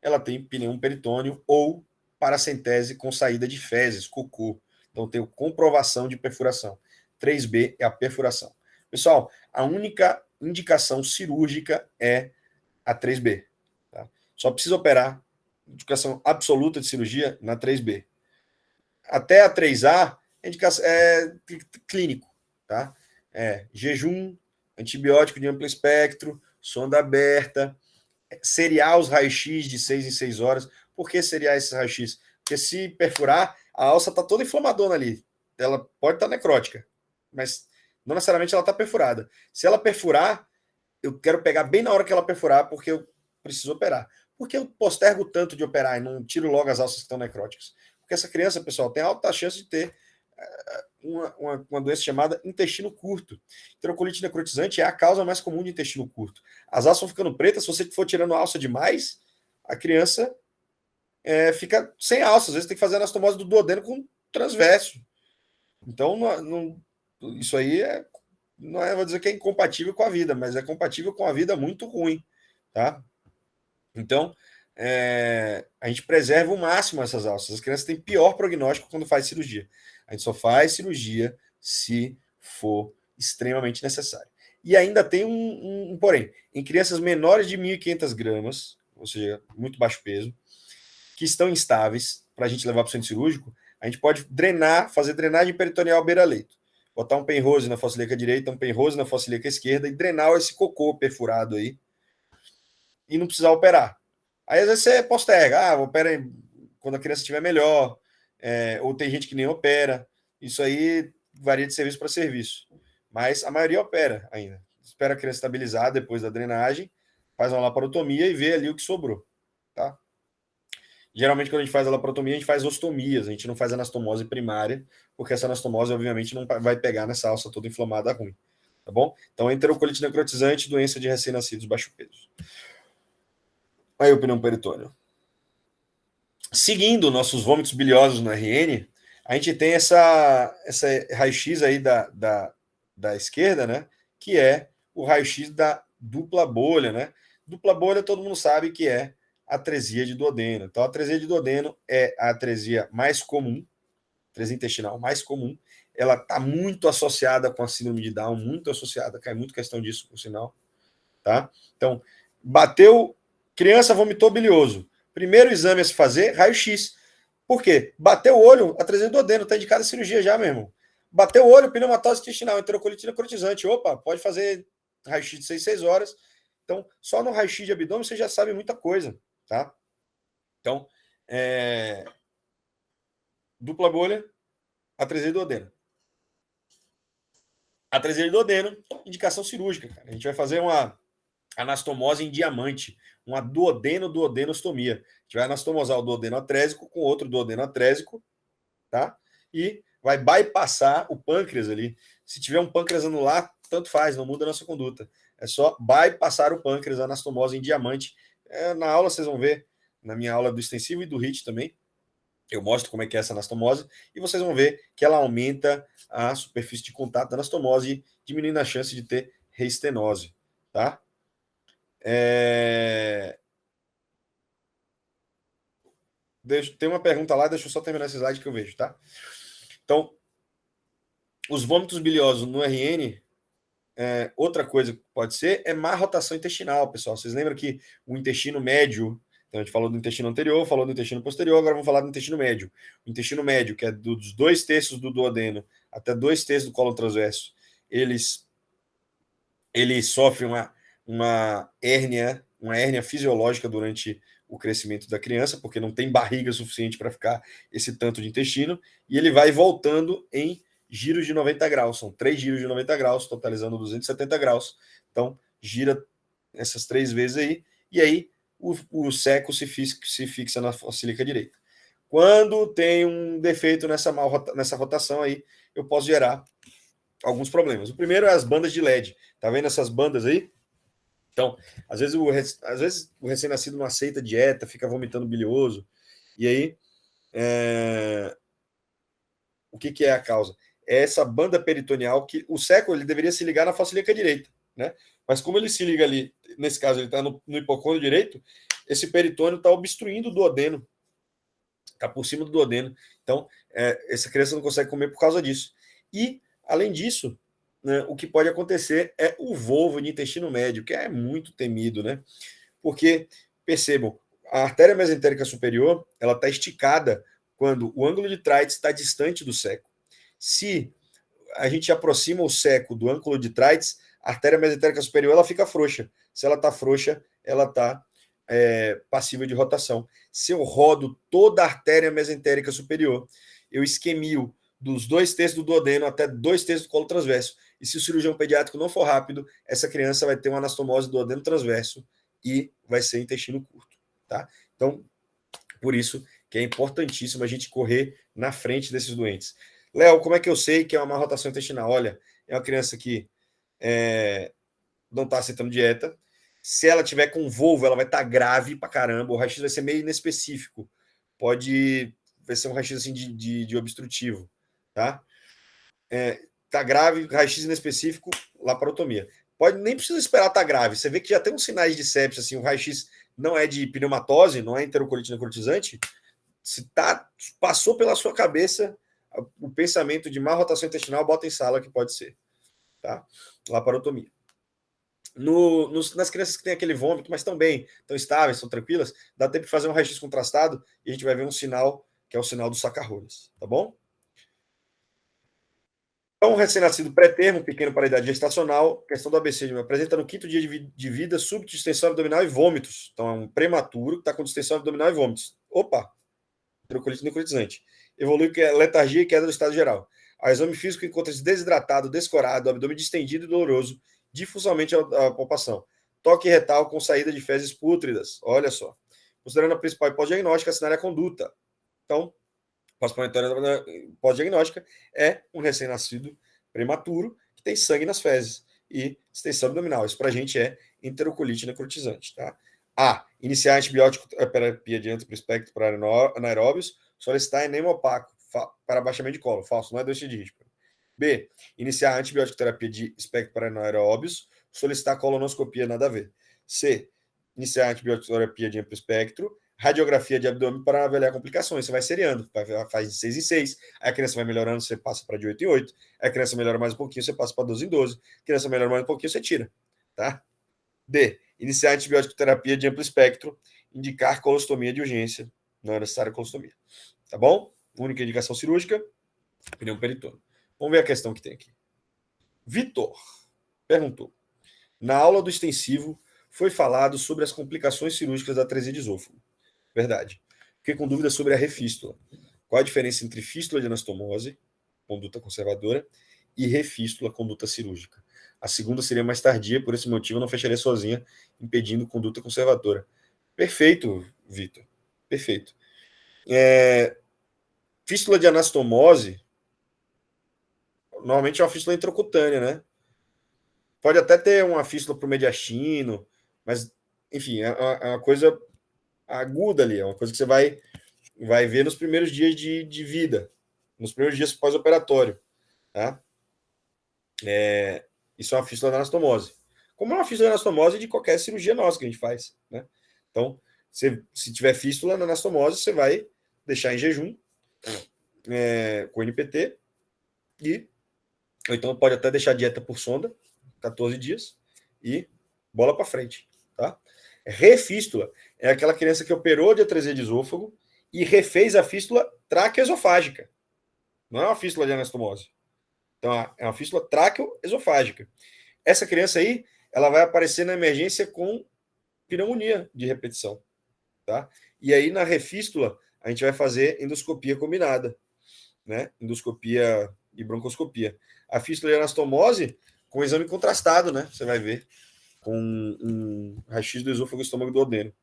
ela tem pneu peritônio ou paracentese com saída de fezes, cocô. Então, tem comprovação de perfuração. 3B é a perfuração. Pessoal, a única indicação cirúrgica é a 3B. Tá? Só precisa operar, indicação absoluta de cirurgia na 3B. Até a 3A é clínico. Tá? Jejum, antibiótico de amplo espectro, sonda aberta, seriar os raios-x de 6 em 6 horas. Por que seriar esses raios-x? Porque se perfurar, a alça está toda inflamadona ali. Ela pode estar necrótica, mas não necessariamente ela está perfurada. Se ela perfurar, eu quero pegar bem na hora que ela perfurar, porque eu preciso operar. Por que eu postergo tanto de operar e não tiro logo as alças que estão necróticas? Porque essa criança, pessoal, tem alta chance de ter uma doença chamada intestino curto. Enterocolite necrotizante é a causa mais comum de intestino curto. As alças vão ficando pretas, se você for tirando alça demais, a criança fica sem alça. Às vezes tem que fazer anastomose do duodeno com transverso. Então, isso aí não vou dizer que é incompatível com a vida, mas é compatível com a vida muito ruim. Tá? Então, a gente preserva o máximo essas alças. As crianças têm pior prognóstico quando faz cirurgia. A gente só faz cirurgia se for extremamente necessário. E ainda tem um porém. Em crianças menores de 1.500 gramas, ou seja, muito baixo peso, que estão instáveis, para a gente levar para o centro cirúrgico, a gente pode fazer drenagem peritoneal beira-leito. Botar um penrose na fossa ilíaca direita, um penrose na fossa ilíaca esquerda e drenar esse cocô perfurado aí e não precisar operar. Aí às vezes você posterga, opera quando a criança estiver melhor, ou tem gente que nem opera. Isso aí varia de serviço para serviço. Mas a maioria opera ainda. Espera a criança estabilizar depois da drenagem, faz uma laparotomia e vê ali o que sobrou. Tá? Geralmente, quando a gente faz a laparotomia, a gente faz ostomias, a gente não faz anastomose primária, porque essa anastomose, obviamente, não vai pegar nessa alça toda inflamada ruim. Tá bom? Então, enterocolite necrotizante, doença de recém-nascidos baixo peso. Aí o pneu peritônio. seguindo nossos vômitos biliosos no RN, a gente tem essa raio-x aí da esquerda, né? Que é o raio-x da dupla bolha, né? Dupla bolha todo mundo sabe que é a atresia de duodeno. Então, a atresia de duodeno é a atresia mais comum, atresia intestinal mais comum. Ela está muito associada com a síndrome de Down, muito associada, cai muito questão disso, por sinal. Tá? Então, bateu, criança vomitou bilioso. Primeiro exame a se fazer, raio-x. Por quê? Bateu o olho, atresia de duodeno, está indicada a cirurgia já, meu irmão. Bateu o olho, pneumatose intestinal, enterocolitina crotizante. Opa, pode fazer raio-x de 6 horas. Então, só no raio-x de abdômen você já sabe muita coisa, tá? Então, dupla bolha, atresia de duodeno. Atresia de duodeno, indicação cirúrgica, cara. A gente vai fazer uma anastomose em diamante, uma duodeno-duodenostomia. A gente vai anastomosar o duodeno atrésico com outro duodeno atrésico, tá? E vai bypassar o pâncreas ali. Se tiver um pâncreas anular, tanto faz, não muda a nossa conduta. É só bypassar o pâncreas, anastomose em diamante. Na aula vocês vão ver, na minha aula do extensivo e do HIT também, eu mostro como é que é essa anastomose e vocês vão ver que ela aumenta a superfície de contato da anastomose, diminuindo a chance de ter reestenose, tá? Tem uma pergunta lá, deixa eu só terminar esse slide que eu vejo, tá? Então, os vômitos biliosos no RN, outra coisa que pode ser é má rotação intestinal, pessoal. Vocês lembram que o intestino médio, então a gente falou do intestino anterior, falou do intestino posterior, agora vamos falar do intestino médio. O intestino médio, que é dos 2/3 do duodeno até 2/3 do cólon transverso, ele sofre uma hérnia fisiológica durante o crescimento da criança, porque não tem barriga suficiente para ficar esse tanto de intestino, e ele vai voltando em giros de 90 graus. São 3 giros de 90 graus, totalizando 270 graus. Então, gira essas 3 vezes aí, e aí o seco se fixa na fossílica direita. Quando tem um defeito nessa rotação aí, eu posso gerar alguns problemas. O primeiro é as bandas de LED. Tá vendo essas bandas aí? Então, às vezes o recém-nascido não aceita a dieta, fica vomitando bilioso. E aí, o que é a causa? É essa banda peritoneal que o seco ele deveria se ligar na fossa ilíaca direita, né? Mas como ele se liga ali, nesse caso ele está no hipocôndrio direito, esse peritônio está obstruindo o duodeno, está por cima do duodeno. Então, essa criança não consegue comer por causa disso. E, além disso, né, o que pode acontecer é o volvo de intestino médio, que é muito temido, né? Porque, percebam, a artéria mesentérica superior ela está esticada quando o ângulo de Treitz está distante do seco. Se a gente aproxima o seco do ângulo de Treitz, a artéria mesentérica superior ela fica frouxa. Se ela está frouxa, ela está passiva de rotação. Se eu rodo toda a artéria mesentérica superior, eu isquemio dos 2/3 do duodeno até 2/3 do colo transverso. E se o cirurgião pediátrico não for rápido, essa criança vai ter uma anastomose do duodeno transverso e vai ser intestino curto, tá? Então, por isso que é importantíssimo a gente correr na frente desses doentes. Léo, como é que eu sei que é uma má rotação intestinal? Olha, é uma criança que não está aceitando dieta. Se ela tiver com volvo, ela vai estar grave pra caramba. O raio-x vai ser meio inespecífico. Vai ser um raio-x assim de obstrutivo, tá? Tá grave, raio-x inespecífico, laparotomia. Nem precisa esperar estar grave. Você vê que já tem uns sinais de sepsis, assim, o raio-x não é de pneumatose, não é enterocolitina crotizante. Se passou pela sua cabeça o pensamento de má rotação intestinal, bota em sala que pode ser, tá? Laparotomia. Nas crianças que têm aquele vômito, mas estão bem, estão estáveis, estão tranquilas, dá tempo de fazer um raio-x contrastado e a gente vai ver um sinal, que é o sinal do saca-rolhas, tá bom? Então, um recém-nascido pré-termo, pequeno para a idade gestacional, questão do ABC, apresenta no 5º dia de vida súbito distensão abdominal e vômitos. Então, é um prematuro que está com distensão abdominal e vômitos. Opa! Enterocolite necrotizante. Evolui letargia e queda do estado geral. O exame físico encontra-se desidratado, descorado, abdômen distendido e doloroso, difusamente a palpação. Toque retal com saída de fezes pútridas. Olha só. Considerando a principal hipótese diagnóstica, assinar a conduta. Então, pós-diagnóstica é um recém-nascido prematuro que tem sangue nas fezes e distensão abdominal. Isso para a gente é enterocolite necrotizante. Tá? A. Iniciar antibiótico terapia de amplo espectro para anaeróbios, solicitar enema opaco para abaixamento de colo. Falso, não é doença de risco. B. Iniciar antibiótico terapia de espectro para anaeróbios, solicitar colonoscopia, nada a ver. C. Iniciar antibiótico terapia de amplo espectro, radiografia de abdômen para avaliar complicações. Você vai seriando, faz de 6 em 6, aí a criança vai melhorando, você passa para de 8 em 8, aí a criança melhora mais um pouquinho, você passa para 12 em 12, a criança melhora mais um pouquinho, você tira. Tá? D. Iniciar antibiótico terapia de amplo espectro, indicar colostomia de urgência. Não é necessária colostomia. Tá bom? Única indicação cirúrgica, pneu peritono. Vamos ver a questão que tem aqui. Vitor perguntou: na aula do extensivo foi falado sobre as complicações cirúrgicas da atresia de esôfago. Verdade. Fiquei com dúvida sobre a refístula. Qual a diferença entre fístula de anastomose, conduta conservadora, e refístula, conduta cirúrgica? A segunda seria mais tardia, por esse motivo eu não fecharia sozinha, impedindo conduta conservadora. Perfeito, Vitor. Perfeito. Fístula de anastomose, normalmente é uma fístula intracutânea, né? Pode até ter uma fístula para o mediastino, mas, enfim, é uma coisa aguda ali, é uma coisa que você vai ver nos primeiros dias de vida, nos primeiros dias pós-operatório. Tá? Isso é uma fístula da anastomose. Como é uma fístula da anastomose de qualquer cirurgia nossa que a gente faz. Né? Então, se tiver fístula na anastomose, você vai deixar em jejum com NPT ou então pode até deixar dieta por sonda, 14 dias, e bola para frente. Tá? Refístula é aquela criança que operou de atresia de esôfago e refez a fístula traqueoesofágica. Não é uma fístula de anastomose. Então, é uma fístula traqueoesofágica. Essa criança aí, ela vai aparecer na emergência com pneumonia de repetição. Tá? E aí, na refístula, a gente vai fazer endoscopia combinada. Né? Endoscopia e broncoscopia. A fístula de anastomose, com exame contrastado, né? Você vai ver com um raio-x do esôfago e estômago do odeno.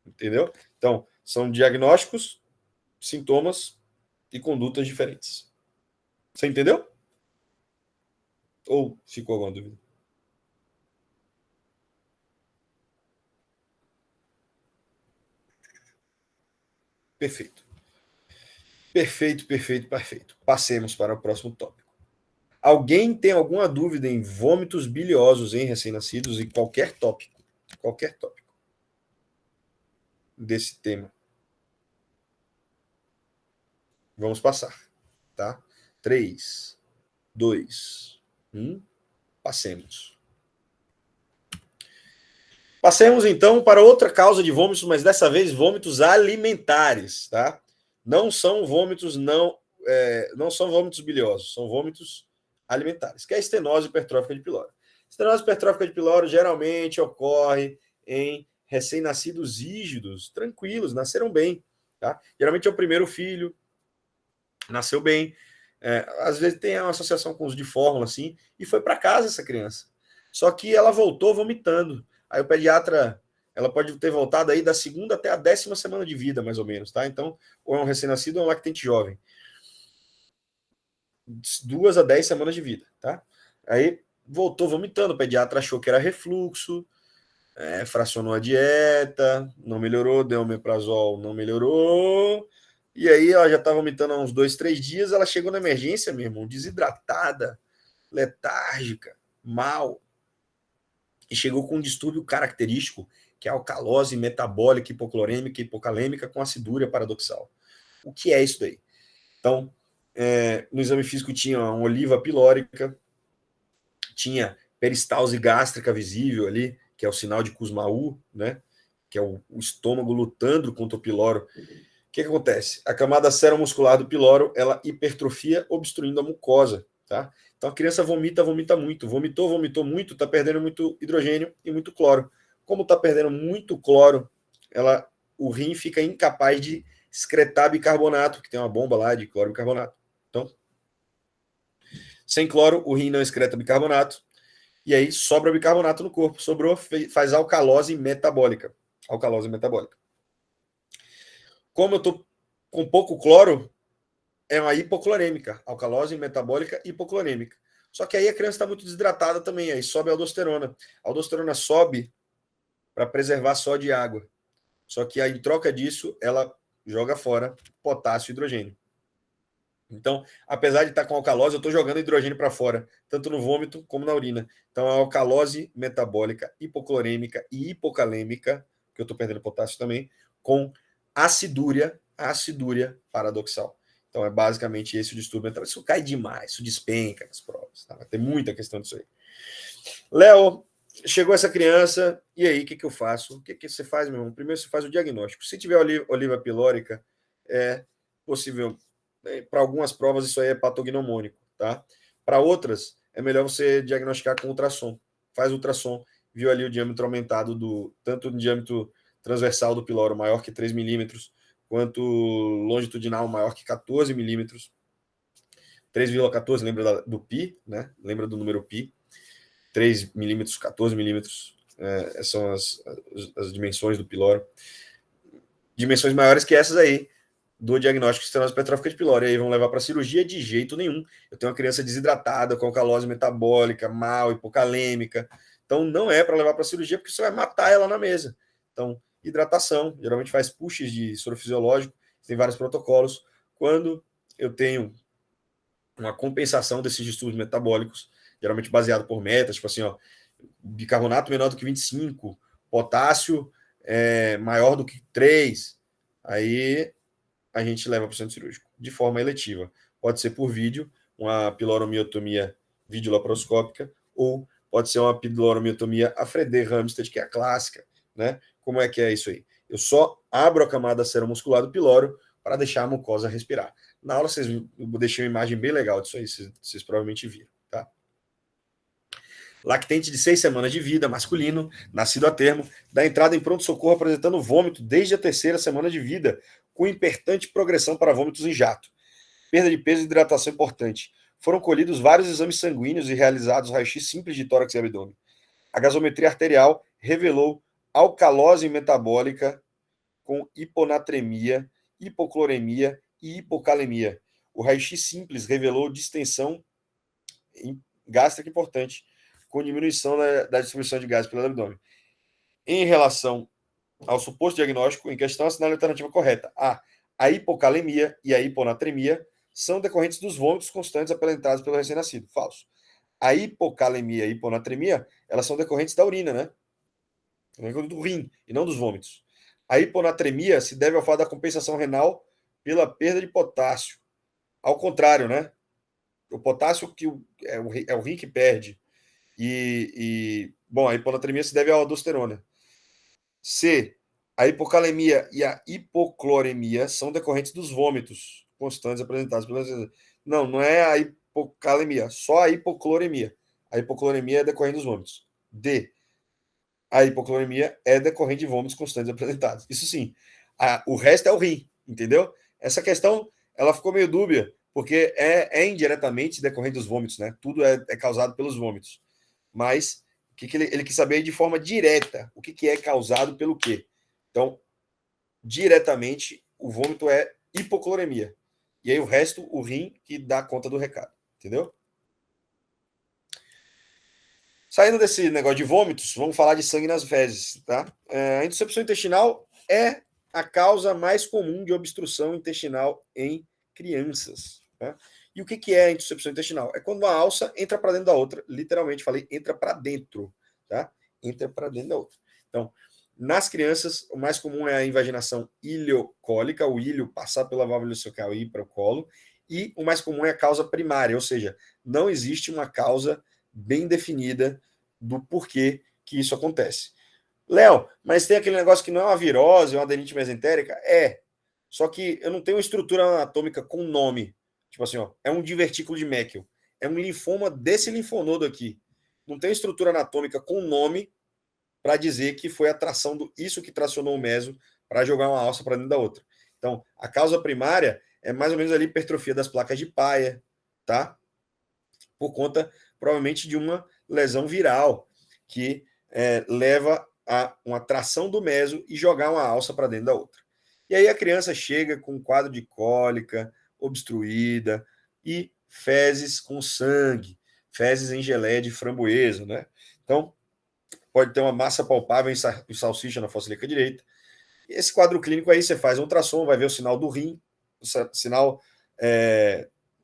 Entendeu? Então, são diagnósticos, sintomas e condutas diferentes. Você entendeu? Ou ficou alguma dúvida? Perfeito. Perfeito, perfeito, perfeito. Passemos para o próximo tópico. Alguém tem alguma dúvida em vômitos biliosos em recém-nascidos e qualquer tópico desse tema? Vamos passar, tá? 3, 2, 1, passemos. Passemos então para outra causa de vômitos, mas dessa vez vômitos alimentares, tá? Não são vômitos não são vômitos biliosos, são vômitos alimentares, que é a estenose hipertrófica de pylori. Estenose hipertrófica de pylori geralmente ocorre em recém-nascidos rígidos, tranquilos, nasceram bem, tá? Geralmente é o primeiro filho, nasceu bem, às vezes tem uma associação com uso de fórmula, assim, e foi para casa essa criança. Só que ela voltou vomitando. Aí o pediatra, ela pode ter voltado aí da segunda até a 10ª semana de vida, mais ou menos, tá? Então, ou é um recém-nascido ou é um lactente jovem. 2 a 10 semanas de vida, tá? Aí voltou vomitando, o pediatra achou que era refluxo, fracionou a dieta, não melhorou, deu omeprazol, não melhorou. E aí ela já estava vomitando há uns 2, 3 dias, ela chegou na emergência, meu irmão, desidratada, letárgica, mal. E chegou com um distúrbio característico, que é a alcalose metabólica, hipoclorêmica e hipocalêmica com acidúria paradoxal. O que é isso daí? Então, no exame físico tinha uma oliva pilórica, tinha peristalse gástrica visível ali, que é o sinal de Kussmaul, né? Que é o estômago lutando contra o piloro. O que acontece? A camada seromuscular do piloro, ela hipertrofia, obstruindo a mucosa, tá? Então a criança vomita muito. Vomitou muito, está perdendo muito hidrogênio e muito cloro. Como está perdendo muito cloro, o rim fica incapaz de excretar bicarbonato, que tem uma bomba lá de cloro e bicarbonato. Então, sem cloro, o rim não excreta bicarbonato, e aí sobra bicarbonato no corpo. Sobrou, faz alcalose metabólica. Alcalose metabólica. Como eu estou com pouco cloro, é uma hipoclorêmica. Alcalose metabólica hipoclorêmica. Só que aí a criança está muito desidratada também, aí sobe a aldosterona. A aldosterona sobe, para preservar só de água. Só que aí, em troca disso, ela joga fora potássio e hidrogênio. Então, apesar de estar com alcalose, eu estou jogando hidrogênio para fora, tanto no vômito como na urina. Então, a alcalose metabólica, hipoclorêmica e hipocalêmica, que eu estou perdendo potássio também, com acidúria paradoxal. Então, é basicamente esse o distúrbio mental. Isso cai demais, isso despenca nas provas. Tá? Tem muita questão disso aí. Léo, chegou essa criança, e aí, o que eu faço? O que você faz, meu irmão? Primeiro você faz o diagnóstico. Se tiver oliva pilórica, é possível. Para algumas provas, isso aí é patognomônico, tá? Para outras, é melhor você diagnosticar com ultrassom. Faz ultrassom, viu ali o diâmetro aumentado, tanto o diâmetro transversal do piloro maior que 3 milímetros, quanto longitudinal maior que 14 milímetros. 3,14, lembra do pi, né? Lembra do número pi. 3 milímetros, 14 milímetros, são as dimensões do piloro. Dimensões maiores que essas aí, do diagnóstico de estenose petrófica de piloro. E aí vão levar para cirurgia de jeito nenhum. Eu tenho uma criança desidratada, com alcalose metabólica, mal, hipocalêmica. Então não é para levar para cirurgia, porque você vai matar ela na mesa. Então, hidratação, geralmente faz pushes de soro fisiológico, tem vários protocolos. Quando eu tenho uma compensação desses distúrbios metabólicos, geralmente baseado por metas, tipo assim, ó, bicarbonato menor do que 25, potássio maior do que 3, aí a gente leva para o centro cirúrgico, de forma eletiva. Pode ser por vídeo, uma piloromiotomia videolaparoscópica, ou pode ser uma piloromiotomia Afreder-Ramstedt, que é a clássica, né? Como é que é isso aí? Eu só abro a camada seromuscular do piloro para deixar a mucosa respirar. Na aula eu deixei uma imagem bem legal disso aí, vocês provavelmente viram, tá? Lactente de 6 semanas de vida, masculino, nascido a termo, dá entrada em pronto-socorro apresentando vômito desde a 3ª semana de vida, com importante progressão para vômitos em jato. Perda de peso e hidratação importante. Foram colhidos vários exames sanguíneos e realizados raio-x simples de tórax e abdômen. A gasometria arterial revelou alcalose metabólica com hiponatremia, hipocloremia e hipocalemia. O raio-x simples revelou distensão gástrica importante, com diminuição da distribuição de gases pelo abdômen. Em relação ao suposto diagnóstico, em questão, assinale a alternativa correta. A hipocalemia e a hiponatremia são decorrentes dos vômitos constantes apresentados pelo recém-nascido. Falso. A hipocalemia e a hiponatremia, elas são decorrentes da urina, né? Do rim, e não dos vômitos. A hiponatremia se deve ao fato da compensação renal pela perda de potássio. Ao contrário, né? O potássio que é o rim que perde. Bom, a hiponatremia se deve à aldosterona. C. A hipocalemia e a hipocloremia são decorrentes dos vômitos constantes apresentados pelas. Não é a hipocalemia, só a hipocloremia. A hipocloremia é decorrente dos vômitos. D. A hipocloremia é decorrente de vômitos constantes apresentados. Isso sim. O resto é o rim, entendeu? Essa questão ela ficou meio dúbia, porque é indiretamente decorrente dos vômitos, né? Tudo é causado pelos vômitos. Mas que ele quis saber de forma direta o que é causado pelo quê. Então, diretamente, o vômito é hipocloremia. E aí o resto, o rim, que dá conta do recado. Entendeu? Saindo desse negócio de vômitos, vamos falar de sangue nas fezes. Tá? A intussuscepção intestinal é a causa mais comum de obstrução intestinal em crianças. Tá? E o que é a intussuscepção intestinal? É quando uma alça entra para dentro da outra. Literalmente, falei, entra para dentro. Tá? Entra para dentro da outra. Então, nas crianças, o mais comum é a invaginação ileocólica, o ilho passar pela válvula ileocecal e ir para o colo. E o mais comum é a causa primária, ou seja, não existe uma causa bem definida do porquê que isso acontece. Léo, mas tem aquele negócio que não é uma virose, é uma adenite mesentérica? É. Só que eu não tenho uma estrutura anatômica com nome. Tipo assim, ó, é um divertículo de Meckel. É um linfoma desse linfonodo aqui. Não tem estrutura anatômica com nome para dizer que foi a tração isso que tracionou o meso para jogar uma alça para dentro da outra. Então, a causa primária é mais ou menos ali hipertrofia das placas de Paia, tá? Por conta, provavelmente, de uma lesão viral que leva a uma tração do meso e jogar uma alça para dentro da outra. E aí a criança chega com um quadro de cólica obstruída e fezes com sangue, fezes em geleia de framboesa, né? Então, pode ter uma massa palpável em salsicha na fossa ilíaca direita. E esse quadro clínico aí, você faz um ultrassom, vai ver o sinal do rim, o sinal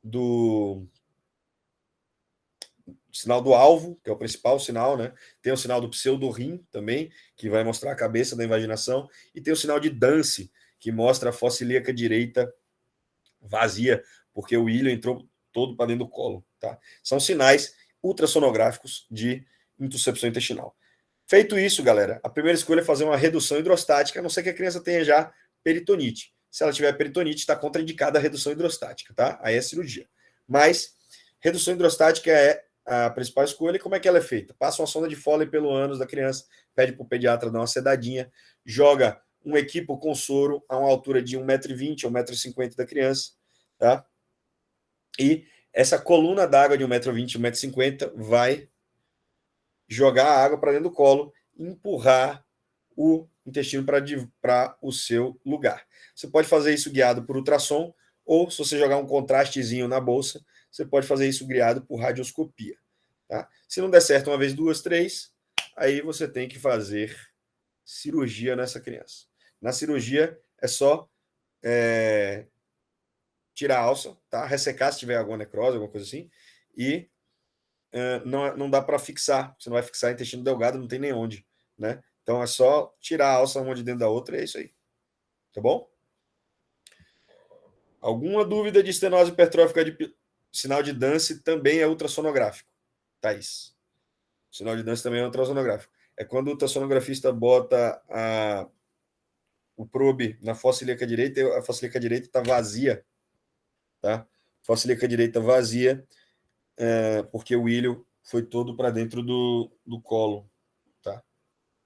do sinal do alvo, que é o principal sinal, né? Tem o sinal do pseudo-rim também, que vai mostrar a cabeça da invaginação, e tem o sinal de Dance, que mostra a fossa ilíaca direita vazia, porque o ilho entrou todo para dentro do colo, tá? São sinais ultrassonográficos de intussuscepção intestinal. Feito isso, galera, a primeira escolha é fazer uma redução hidrostática, a não ser que a criança tenha já peritonite. Se ela tiver peritonite, está contraindicada a redução hidrostática, tá? Aí é cirurgia. Mas redução hidrostática é a principal escolha. E como é que ela é feita? Passa uma sonda de Foley pelo ânus da criança, pede para o pediatra dar uma sedadinha, joga um equipo com soro a uma altura de 1,20 m a 1,50 m da criança, tá? E essa coluna d'água de 1,20 m, 1,50 m vai jogar a água para dentro do colo e empurrar o intestino para o seu lugar. Você pode fazer isso guiado por ultrassom, ou se você jogar um contrastezinho na bolsa, você pode fazer isso guiado por radioscopia. Tá? Se não der certo uma vez, duas, três, aí você tem que fazer cirurgia nessa criança. Na cirurgia é só tirar a alça, tá? Ressecar se tiver alguma necrose, alguma coisa assim, e não dá para fixar. Você não vai fixar intestino delgado, não tem nem onde, né? Então é só tirar a alça uma de dentro da outra e é isso aí. Tá bom? Alguma dúvida de estenose hipertrófica de sinal de Dance também é ultrassonográfico, Thaís. O sinal de Dance também é ultrassonográfico. É quando o ultrassonografista bota o probe na fossa ilíaca direita e a fossa ilíaca direita está vazia, tá? Fossa ilíaca direita vazia, porque o ilho foi todo para dentro do colo, tá?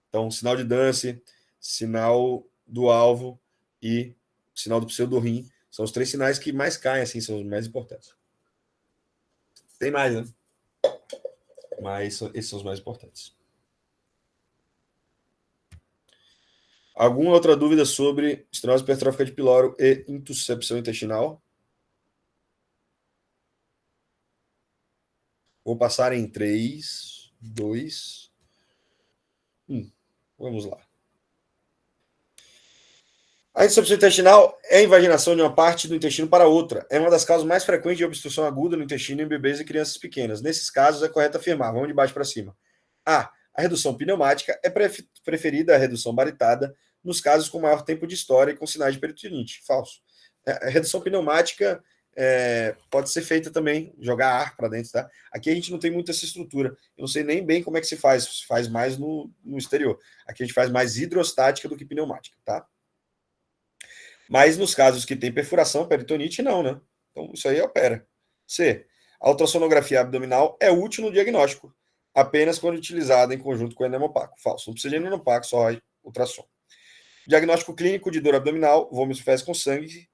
Então, sinal de Dance, sinal do alvo e sinal do pseudo-rim são os três sinais que mais caem, assim, são os mais importantes. Tem mais, né? Mas esses são os mais importantes. Alguma outra dúvida sobre estenose hipertrófica de piloro e intussuscepção intestinal? Vou passar em 3, 2, 1. Vamos lá. A insuficiência intestinal é a invaginação de uma parte do intestino para outra. É uma das causas mais frequentes de obstrução aguda no intestino em bebês e crianças pequenas. Nesses casos, é correto afirmar, vamos de baixo para cima. A redução pneumática é preferida à redução baritada nos casos com maior tempo de história e com sinais de peritonite. Falso. A redução pneumática pode ser feita também, jogar ar para dentro, tá? Aqui a gente não tem muita essa estrutura. Eu não sei nem bem como é que se faz mais no exterior. Aqui a gente faz mais hidrostática do que pneumática, tá? Mas nos casos que tem perfuração, peritonite, não, né? Então isso aí opera. C. A ultrassonografia abdominal é útil no diagnóstico, apenas quando utilizada em conjunto com o enema opaco. Falso. Não precisa de enema opaco, só ultrassom. Diagnóstico clínico de dor abdominal, vômitos e fezes com sangue,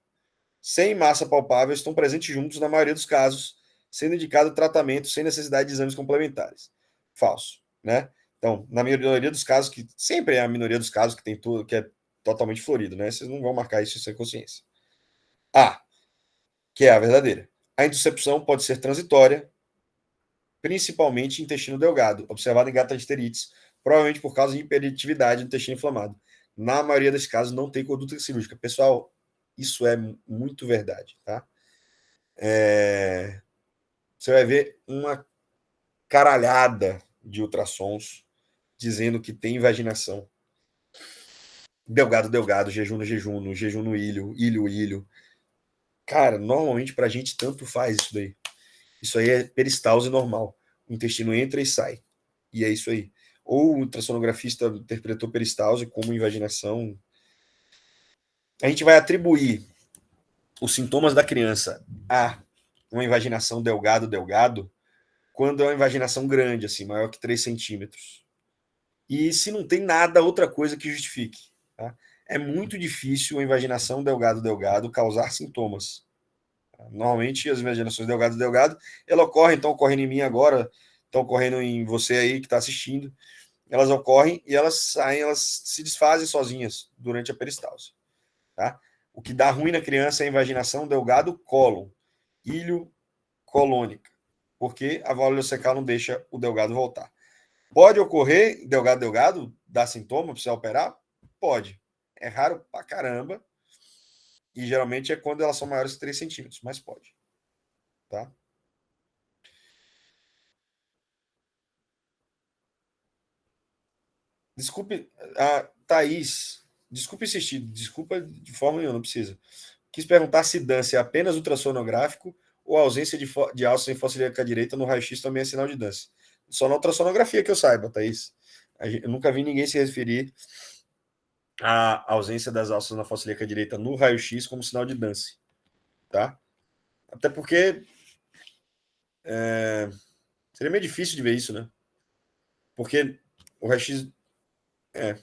sem massa palpável, estão presentes juntos na maioria dos casos, sendo indicado tratamento sem necessidade de exames complementares. Falso, né? Então, na maioria dos casos, que sempre é a minoria dos casos que tem tudo, que é totalmente florido, né? Vocês não vão marcar isso sem consciência. A, que é a verdadeira. A intussuscepção pode ser transitória, principalmente em intestino delgado, observado em gastroenterites, provavelmente por causa de hiperatividade do intestino inflamado. Na maioria dos casos, não tem conduta cirúrgica. Pessoal, isso é muito verdade, tá? Você vai ver uma caralhada de ultrassons dizendo que tem vaginação. Delgado, delgado, jejum no ilho, ilho. Cara, normalmente pra gente tanto faz isso daí. Isso aí é peristalse normal. O intestino entra e sai. E é isso aí. Ou o ultrassonografista interpretou peristalse como invaginação. A gente vai atribuir os sintomas da criança a uma invaginação delgado, quando é uma invaginação grande, assim, maior que 3 centímetros. E se não tem nada, outra coisa que justifique. Tá? É muito difícil a invaginação delgado causar sintomas. Normalmente as invaginações delgado, ela ocorre, estão ocorrendo em mim agora, estão ocorrendo em você aí que está assistindo. Elas ocorrem e elas saem, elas se desfazem sozinhas durante a peristalse. Tá? O que dá ruim na criança é a invaginação delgado-cólon, ilho colônica, porque a válvula ileocecal não deixa o delgado voltar. Pode ocorrer delgado, dar sintoma, precisar operar? Pode. É raro pra caramba. E geralmente é quando elas são maiores que 3 centímetros, mas pode. Tá? Desculpe, a Thaís, desculpe insistir, desculpa de forma nenhuma, não precisa. Quis perguntar se dance é apenas ultrassonográfico ou a ausência de alça em fossa ilíaca direita no raio-x também é sinal de dance. Só na ultrassonografia que eu saiba, Thaís. Eu nunca vi ninguém se referir à ausência das alças na fossa ilíaca direita no raio-x como sinal de dance. Tá? Até porque seria meio difícil de ver isso, né? Porque o raio-x. É,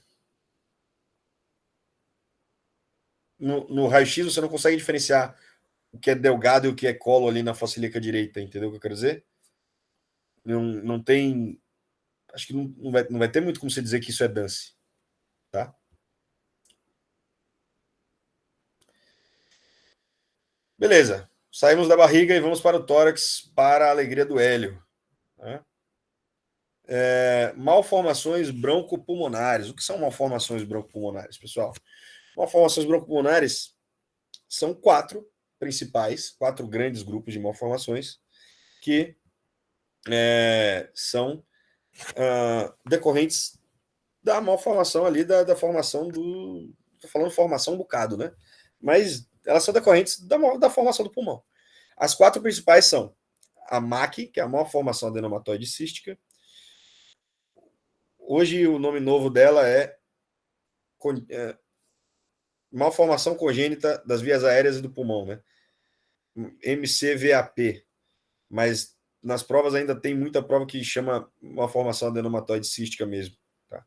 no raio-x você não consegue diferenciar o que é delgado e o que é colo ali na fossa ilíaca direita, entendeu o que eu quero dizer? Não tem. Acho que não vai ter muito como você dizer que isso é dance, tá? Beleza. Saímos da barriga e vamos para o tórax, para a alegria do Hélio. Né? Malformações broncopulmonares. O que são malformações broncopulmonares, pessoal? Malformações broncopulmonares são 4 principais, 4 grandes grupos de malformações que são decorrentes da malformação ali, da formação do. Estou falando formação um bocado, né? Mas elas são decorrentes da formação do pulmão. As 4 principais são a MAC, que é a malformação adenomatoide cística. Hoje o nome novo dela é malformação congênita das vias aéreas e do pulmão, né? MCVAP. Mas nas provas ainda tem muita prova que chama malformação adenomatoide cística mesmo. Tá?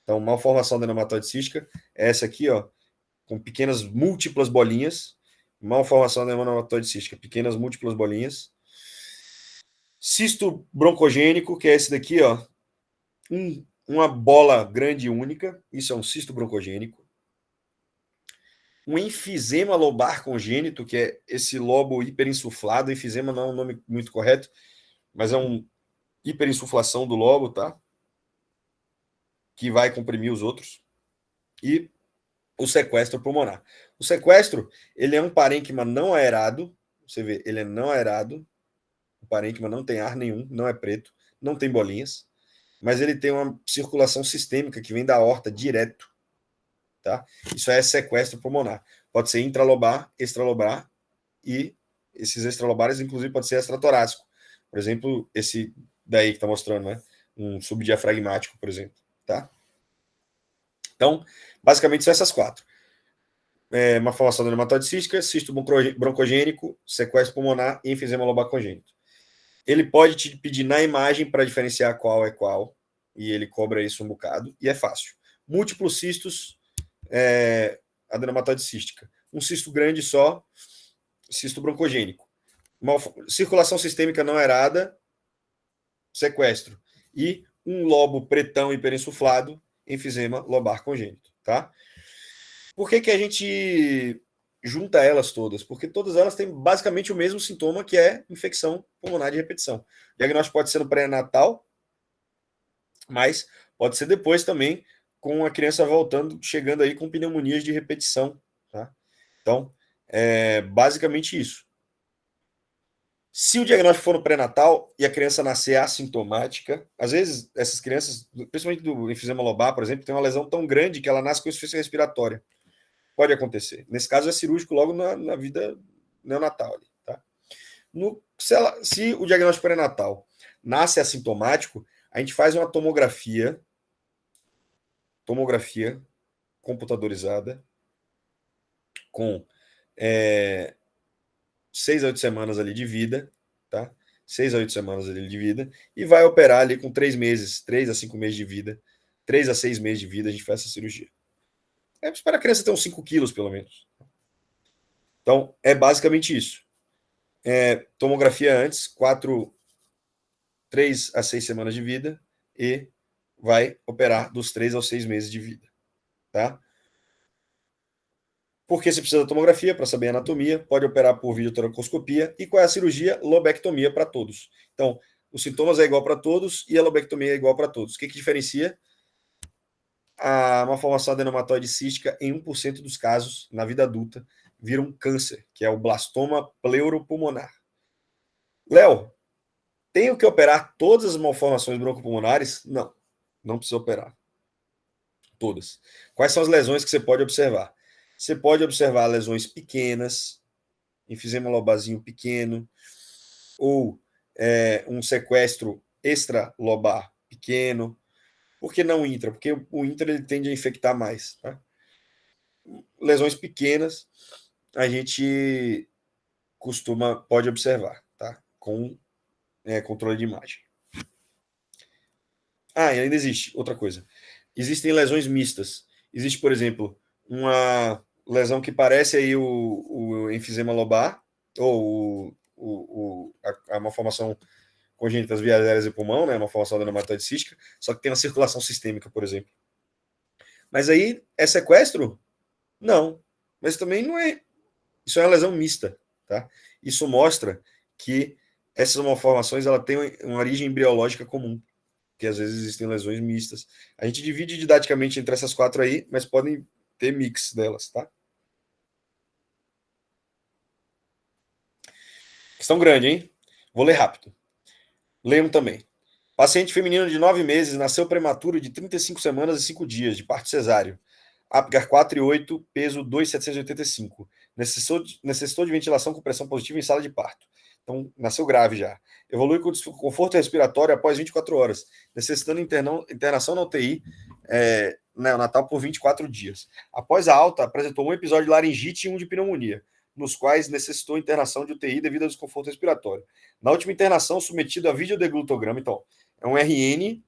Então, malformação adenomatoide cística é essa aqui, ó, com pequenas múltiplas bolinhas. Malformação adenomatoide cística, pequenas múltiplas bolinhas. Cisto broncogênico, que é esse daqui, ó, uma bola grande e única. Isso é um cisto broncogênico. Um enfisema lobar congênito, que é esse lobo hiperinsuflado. Enfisema não é um nome muito correto, mas é uma hiperinsuflação do lobo, tá? Que vai comprimir os outros. E o sequestro pulmonar. O sequestro, ele é um parênquima não aerado. Você vê, ele é não aerado. O parênquima não tem ar nenhum, não é preto, não tem bolinhas, mas ele tem uma circulação sistêmica que vem da aorta direto. Tá? Isso é sequestro pulmonar. Pode ser intralobar, extralobar e esses extralobares, inclusive, pode ser extratorácico. Por exemplo, esse daí que está mostrando, né? Um subdiafragmático, por exemplo. Tá? Então, basicamente são essas 4. Uma formação nematóide cística, cisto broncogênico, sequestro pulmonar e enfisema lobar congênito. Ele pode te pedir na imagem para diferenciar qual é qual, e ele cobra isso um bocado, e é fácil. Múltiplos cistos, adenomatoide cística. Um cisto grande só, cisto broncogênico. Circulação sistêmica não aerada, sequestro. E um lobo pretão hiperinsuflado, enfisema lobar congênito. Tá? Por que a gente junta elas todas? Porque todas elas têm basicamente o mesmo sintoma, que é infecção pulmonar de repetição. O diagnóstico pode ser no pré-natal, mas pode ser depois também, com a criança voltando, chegando aí com pneumonias de repetição. Tá? Então, é basicamente isso. Se o diagnóstico for no pré-natal e a criança nascer assintomática, às vezes essas crianças, principalmente do enfisema lobar, por exemplo, tem uma lesão tão grande que ela nasce com insuficiência respiratória. Pode acontecer. Nesse caso, é cirúrgico logo na vida neonatal. Ali, tá? Se o diagnóstico pré-natal nasce assintomático, a gente faz uma tomografia computadorizada com 6 a 8 semanas ali de vida, tá? 6 a 8 semanas ali de vida, e vai operar ali com 3 meses, 3 a 5 meses de vida, 3 a 6 meses de vida, a gente faz essa cirurgia. Para a criança ter uns 5 quilos, pelo menos. Então, é basicamente isso. Tomografia antes, 3 a 6 semanas de vida, e vai operar dos 3 aos 6 meses de vida. Tá? Porque você precisa da tomografia para saber a anatomia, pode operar por videotoracoscopia, e qual é a cirurgia? Lobectomia para todos. Então, os sintomas é igual para todos e a lobectomia é igual para todos. O que diferencia? A malformação adenomatoide cística, em 1% dos casos, na vida adulta, vira um câncer, que é o blastoma pleuropulmonar. Léo, tenho que operar todas as malformações broncopulmonares? Não, não precisa operar. Todas. Quais são as lesões que você pode observar? Você pode observar lesões pequenas, enfisema lobarzinho pequeno, ou um sequestro extralobar pequeno. Por que não intra? Porque o intra ele tende a infectar mais. Tá? Lesões pequenas, a gente pode observar, tá? Com controle de imagem. E ainda existe outra coisa. Existem lesões mistas. Existe, por exemplo, uma lesão que parece aí o enfisema lobar, ou a malformação congênita das vias aéreas e pulmão, né, uma malformação adenomatoide cística, só que tem uma circulação sistêmica, por exemplo. Mas aí é sequestro? Não. Mas também não é. Isso é uma lesão mista, tá? Isso mostra que essas malformações ela tem uma origem embriológica comum, que às vezes existem lesões mistas. A gente divide didaticamente entre essas 4 aí, mas podem ter mix delas, tá? Questão grande, hein? Vou ler rápido. Leiam também. Paciente feminino de 9 meses, nasceu prematuro de 35 semanas e 5 dias, de parto cesáreo. Apgar 4,8, peso 2,785. Necessitou de ventilação com pressão positiva em sala de parto. Então, nasceu grave já. Evolui com desconforto respiratório após 24 horas, necessitando internação na UTI neonatal por 24 dias. Após a alta, apresentou um episódio de laringite e um de pneumonia, nos quais necessitou internação de UTI devido ao desconforto respiratório. Na última internação, submetido a videodeglutograma, então, é um RN,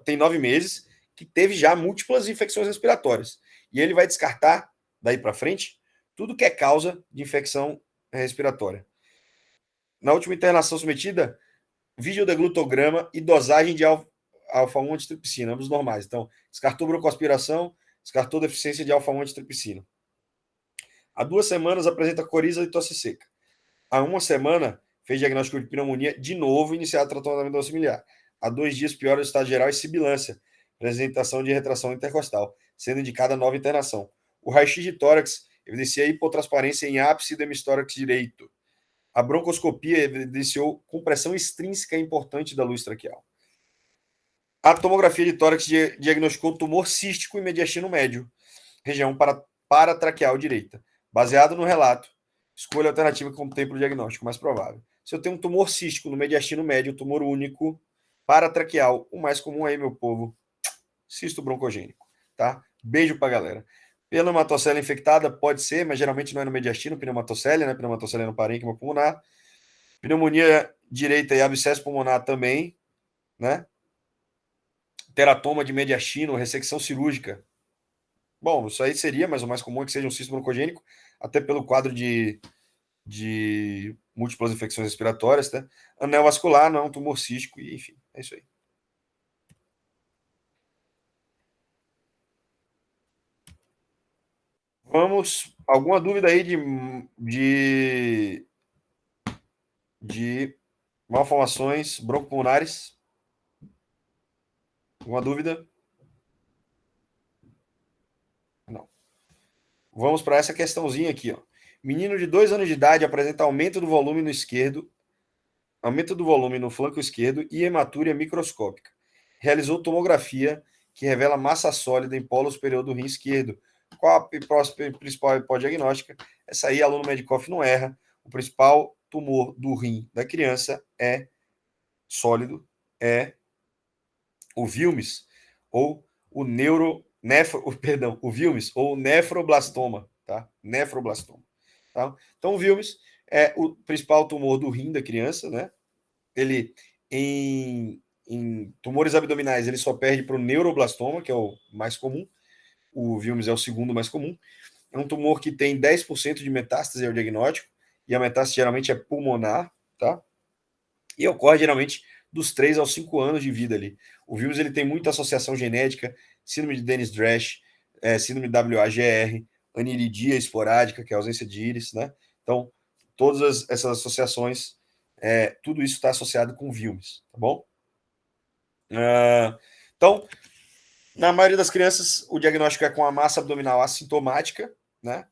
tem 9 meses, que teve já múltiplas infecções respiratórias. E ele vai descartar, daí para frente, tudo que é causa de infecção respiratória. Na última internação submetida, videodeglutograma e dosagem de alfa-1 antitripsina, ambos normais. Então, descartou broncoaspiração, descartou deficiência de alfa-1 antitripsina. Há 2 semanas apresenta coriza e tosse seca. Há 1 semana fez diagnóstico de pneumonia, de novo iniciado tratamento dosimilar. Há 2 dias piora o estado geral e sibilância, apresentação de retração intercostal, sendo indicada nova internação. O raio-x de tórax evidencia hipotransparência em ápice do hemistórax direito. A broncoscopia evidenciou compressão extrínseca importante da luz traqueal. A tomografia de tórax diagnosticou tumor cístico e mediastino médio, região paratraqueal direita. Baseado no relato, escolha a alternativa que contempla o diagnóstico mais provável. Se eu tenho um tumor cístico no mediastino médio, tumor único, paratraqueal, o mais comum aí, meu povo, cisto broncogênico, tá? Beijo pra galera. Pneumatocele infectada pode ser, mas geralmente não é no mediastino, pneumatocele, né? Pneumatocele é no parênquima pulmonar. Pneumonia direita e abscesso pulmonar também, né? Teratoma de mediastino, ressecção cirúrgica. Bom, isso aí seria, mas o mais comum é que seja um cisto broncogênico, até pelo quadro de múltiplas infecções respiratórias, tá? Anel vascular não é um tumor cístico, e enfim, é isso aí. Vamos, alguma dúvida aí de malformações broncopulmonares? Alguma dúvida? Não. Vamos para essa questãozinha aqui, ó. Menino de 2 anos de idade apresenta aumento do volume no esquerdo, aumento do volume no flanco esquerdo e hematúria microscópica. Realizou tomografia que revela massa sólida em polo superior do rim esquerdo. Qual a principal hipótese diagnóstica? Essa aí, aluno Medicoff não erra. O principal tumor do rim da criança é sólido, é o Wilms, ou o o Wilms, ou nefroblastoma, tá? Nefroblastoma. Tá? Então, o Wilms é o principal tumor do rim da criança, né? Ele, em tumores abdominais, ele só perde para o neuroblastoma, que é o mais comum. O Wilms é o segundo mais comum. É um tumor que tem 10% de metástase ao diagnóstico, e a metástase geralmente é pulmonar, tá? E ocorre geralmente dos 3 aos 5 anos de vida ali. O vírus ele tem muita associação genética, síndrome de Dennis-Drash, síndrome de WAGR, aniridia esporádica, que é a ausência de íris, né? Então, todas essas associações tudo isso está associado com Wilms, tá bom? Então, na maioria das crianças, o diagnóstico é com a massa abdominal assintomática, né?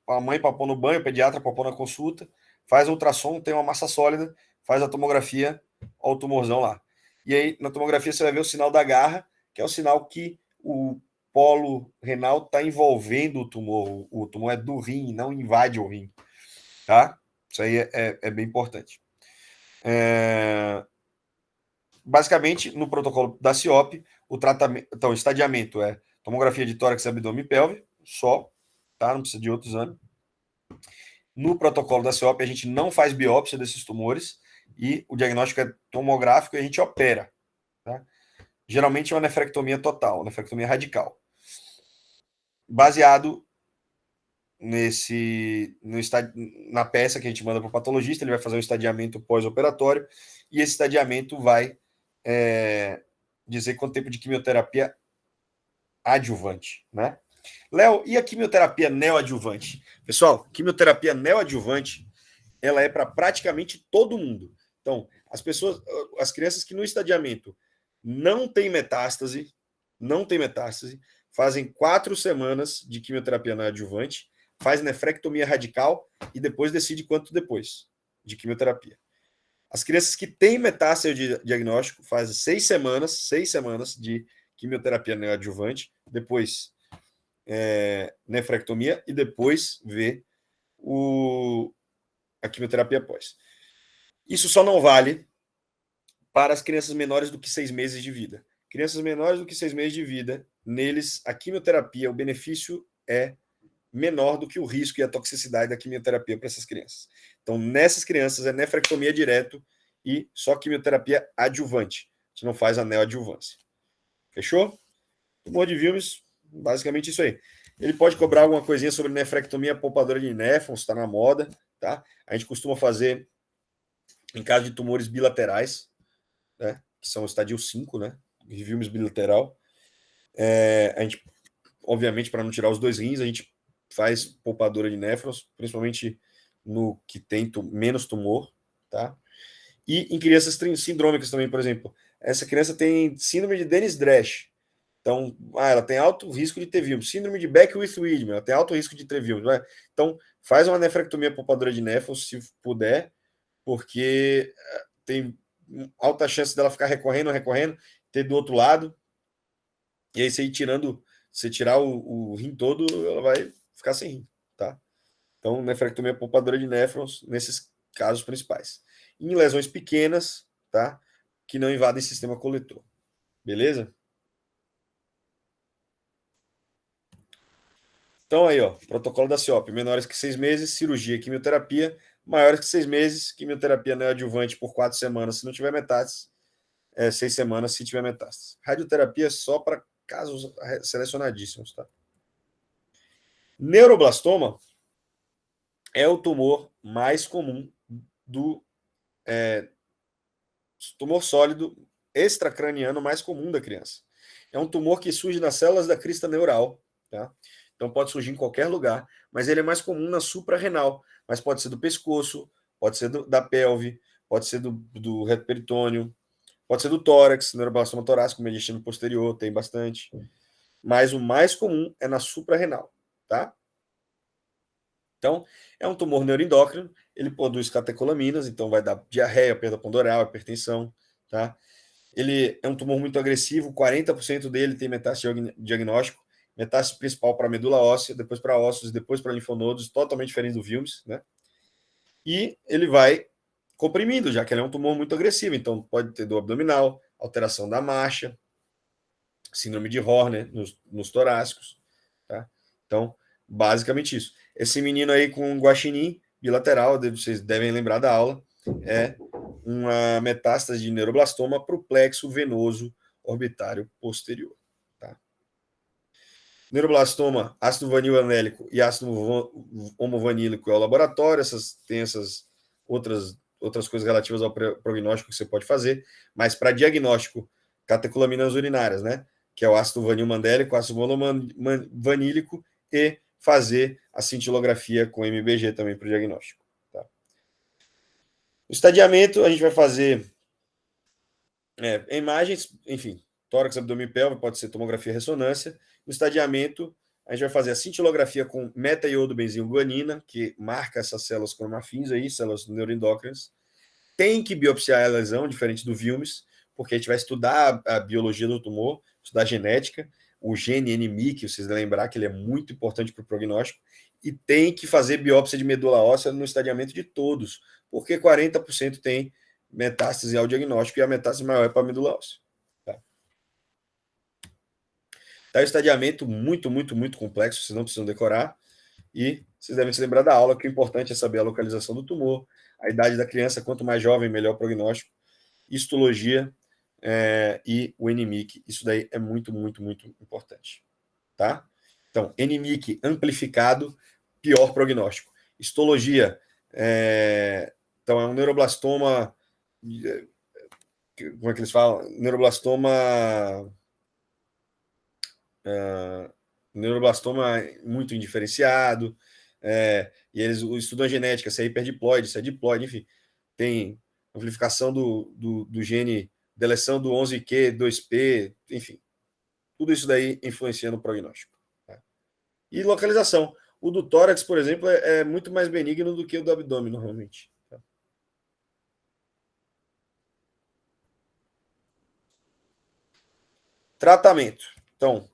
A mãe papou no banho, o pediatra papou na consulta, faz ultrassom, tem uma massa sólida, faz a tomografia, olha o tumorzão lá. E aí, na tomografia, você vai ver o sinal da garra, que é o sinal que o polo renal está envolvendo o tumor. O tumor é do rim, não invade o rim. Tá? Isso aí é bem importante. Basicamente, no protocolo da CIOP, o tratamento, então, o estadiamento é tomografia de tórax, abdômen e pelve, só, tá? Não precisa de outro exame. No protocolo da CIOP, a gente não faz biópsia desses tumores e o diagnóstico é tomográfico e a gente opera, tá? Geralmente é uma nefrectomia total, uma nefrectomia radical. Baseado na peça que a gente manda para o patologista, ele vai fazer um estadiamento pós-operatório e esse estadiamento vai dizer quanto tempo de quimioterapia adjuvante, né? Léo, e a quimioterapia neoadjuvante? Pessoal, quimioterapia neoadjuvante, ela é para praticamente todo mundo. Então, as crianças que no estadiamento não tem metástase, fazem 4 semanas de quimioterapia neoadjuvante, faz nefrectomia radical e depois decide quanto depois de quimioterapia. As crianças que têm metástase de diagnóstico fazem 6 semanas de quimioterapia neoadjuvante, depois nefrectomia e depois vê a quimioterapia após. Isso só não vale para as crianças menores do que 6 meses de vida. Crianças menores do que 6 meses de vida, neles a quimioterapia, o benefício é menor do que o risco e a toxicidade da quimioterapia para essas crianças. Então, nessas crianças é nefrectomia direto e só quimioterapia adjuvante. A gente não faz a neoadjuvância. Fechou? Tumor de Wilms, basicamente isso aí. Ele pode cobrar alguma coisinha sobre nefrectomia poupadora de néfrons, está na moda, tá? A gente costuma fazer em caso de tumores bilaterais, né? Que são o estadio 5, né? Wilms bilateral. A gente, obviamente, para não tirar os 2 rins, a gente faz poupadora de néfrons, principalmente no que tem menos tumor, tá? E em crianças sindrômicas também, por exemplo. Essa criança tem síndrome de Dennis-Dresch. Então, ela tem alto risco de ter Wilms. Síndrome de Beckwith-Wiedemann, ela tem alto risco de ter Wilms. Então, faz uma nefrectomia poupadora de néfrons, se puder, porque tem alta chance dela ficar recorrendo, ter do outro lado. E aí, você tirar o rim todo, ela vai ficar sem rim, tá? Então, nefrectomia poupadora de néfrons nesses casos principais. Em lesões pequenas, tá? Que não invadem sistema coletor. Beleza? Então aí, ó, protocolo da CIOP, menores que 6 meses, cirurgia e quimioterapia, maiores que 6 meses, quimioterapia neoadjuvante por 4 semanas se não tiver metástase, 6 semanas se tiver metástase. Radioterapia só para casos selecionadíssimos, tá? Neuroblastoma é o tumor mais comum do tumor sólido extracraniano mais comum da criança. É um tumor que surge nas células da crista neural, tá? Então pode surgir em qualquer lugar, mas ele é mais comum na suprarrenal, mas pode ser do pescoço, pode ser da pelve, pode ser do reto peritônio, pode ser do tórax, neuroblastoma torácico, mediastino posterior, tem bastante. Mas o mais comum é na suprarrenal, tá? Então, é um tumor neuroendócrino, ele produz catecolaminas, então vai dar diarreia, perda ponderal, hipertensão, tá? Ele é um tumor muito agressivo, 40% dele tem metástase diagnóstico, metástase principal para a medula óssea, depois para ossos, depois para linfonodos, totalmente diferente do Wilms, né? E ele vai comprimindo, já que ele é um tumor muito agressivo, então pode ter dor abdominal, alteração da marcha, síndrome de Horner nos torácicos, tá? Então, basicamente isso. Esse menino aí com guaxinim bilateral, vocês devem lembrar da aula, é uma metástase de neuroblastoma para o plexo venoso orbitário posterior. Tá? Neuroblastoma, ácido vanil anélico e ácido homovanílico é o laboratório, tem essas outras coisas relativas ao prognóstico que você pode fazer, mas para diagnóstico, catecolaminas urinárias, né? Que é o ácido vanil mandélico, ácido vanílico e fazer a cintilografia com MBG também para o diagnóstico. Tá? estadiamento, a gente vai fazer imagens, enfim, tórax, abdômen e pelve, pode ser tomografia e ressonância. No estadiamento, a gente vai fazer a cintilografia com meta-iodo-benzinguanina, que marca essas células cromafins aí, células neuroendócrinas. Tem que biopsiar a lesão, diferente do Wilms, porque a gente vai estudar a biologia do tumor, estudar a genética, o gene NMIC, vocês lembrar que ele é muito importante para o prognóstico, e tem que fazer biópsia de medula óssea no estadiamento de todos, porque 40% tem metástase ao diagnóstico e a metástase maior é para a medula óssea. Tá? Tá, o estadiamento muito, muito, muito complexo, vocês não precisam decorar, e vocês devem se lembrar da aula que o importante é saber a localização do tumor, a idade da criança, quanto mais jovem, melhor prognóstico, histologia e o NMIC. Isso daí é muito, muito, muito importante. Tá? Então, NMIC amplificado, pior prognóstico. Histologia, então é um neuroblastoma, como é que eles falam? Neuroblastoma muito indiferenciado, e eles estudam a genética, se é hiperdiploide, se é diploide, enfim, tem amplificação do gene, deleção do 11q, 2p, enfim, tudo isso daí influencia no prognóstico. Tá? E localização. O do tórax, por exemplo, é muito mais benigno do que o do abdômen, normalmente. Tá? Tratamento. Então,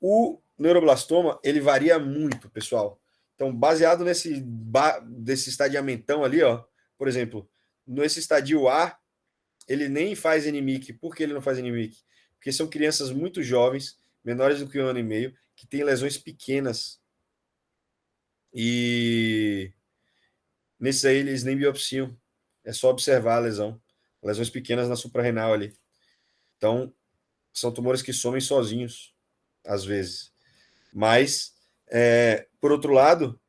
o neuroblastoma, ele varia muito, pessoal. Então, baseado desse estadiamentão ali, ó, por exemplo, nesse estadio A, ele nem faz NMIC. Por que ele não faz NMIC? Porque são crianças muito jovens, menores do que 1 ano e meio, que têm lesões pequenas. E nesses aí eles nem biopsiam. É só observar a lesão. Lesões pequenas na suprarrenal ali. Então, são tumores que somem sozinhos, às vezes. Mas, por outro lado,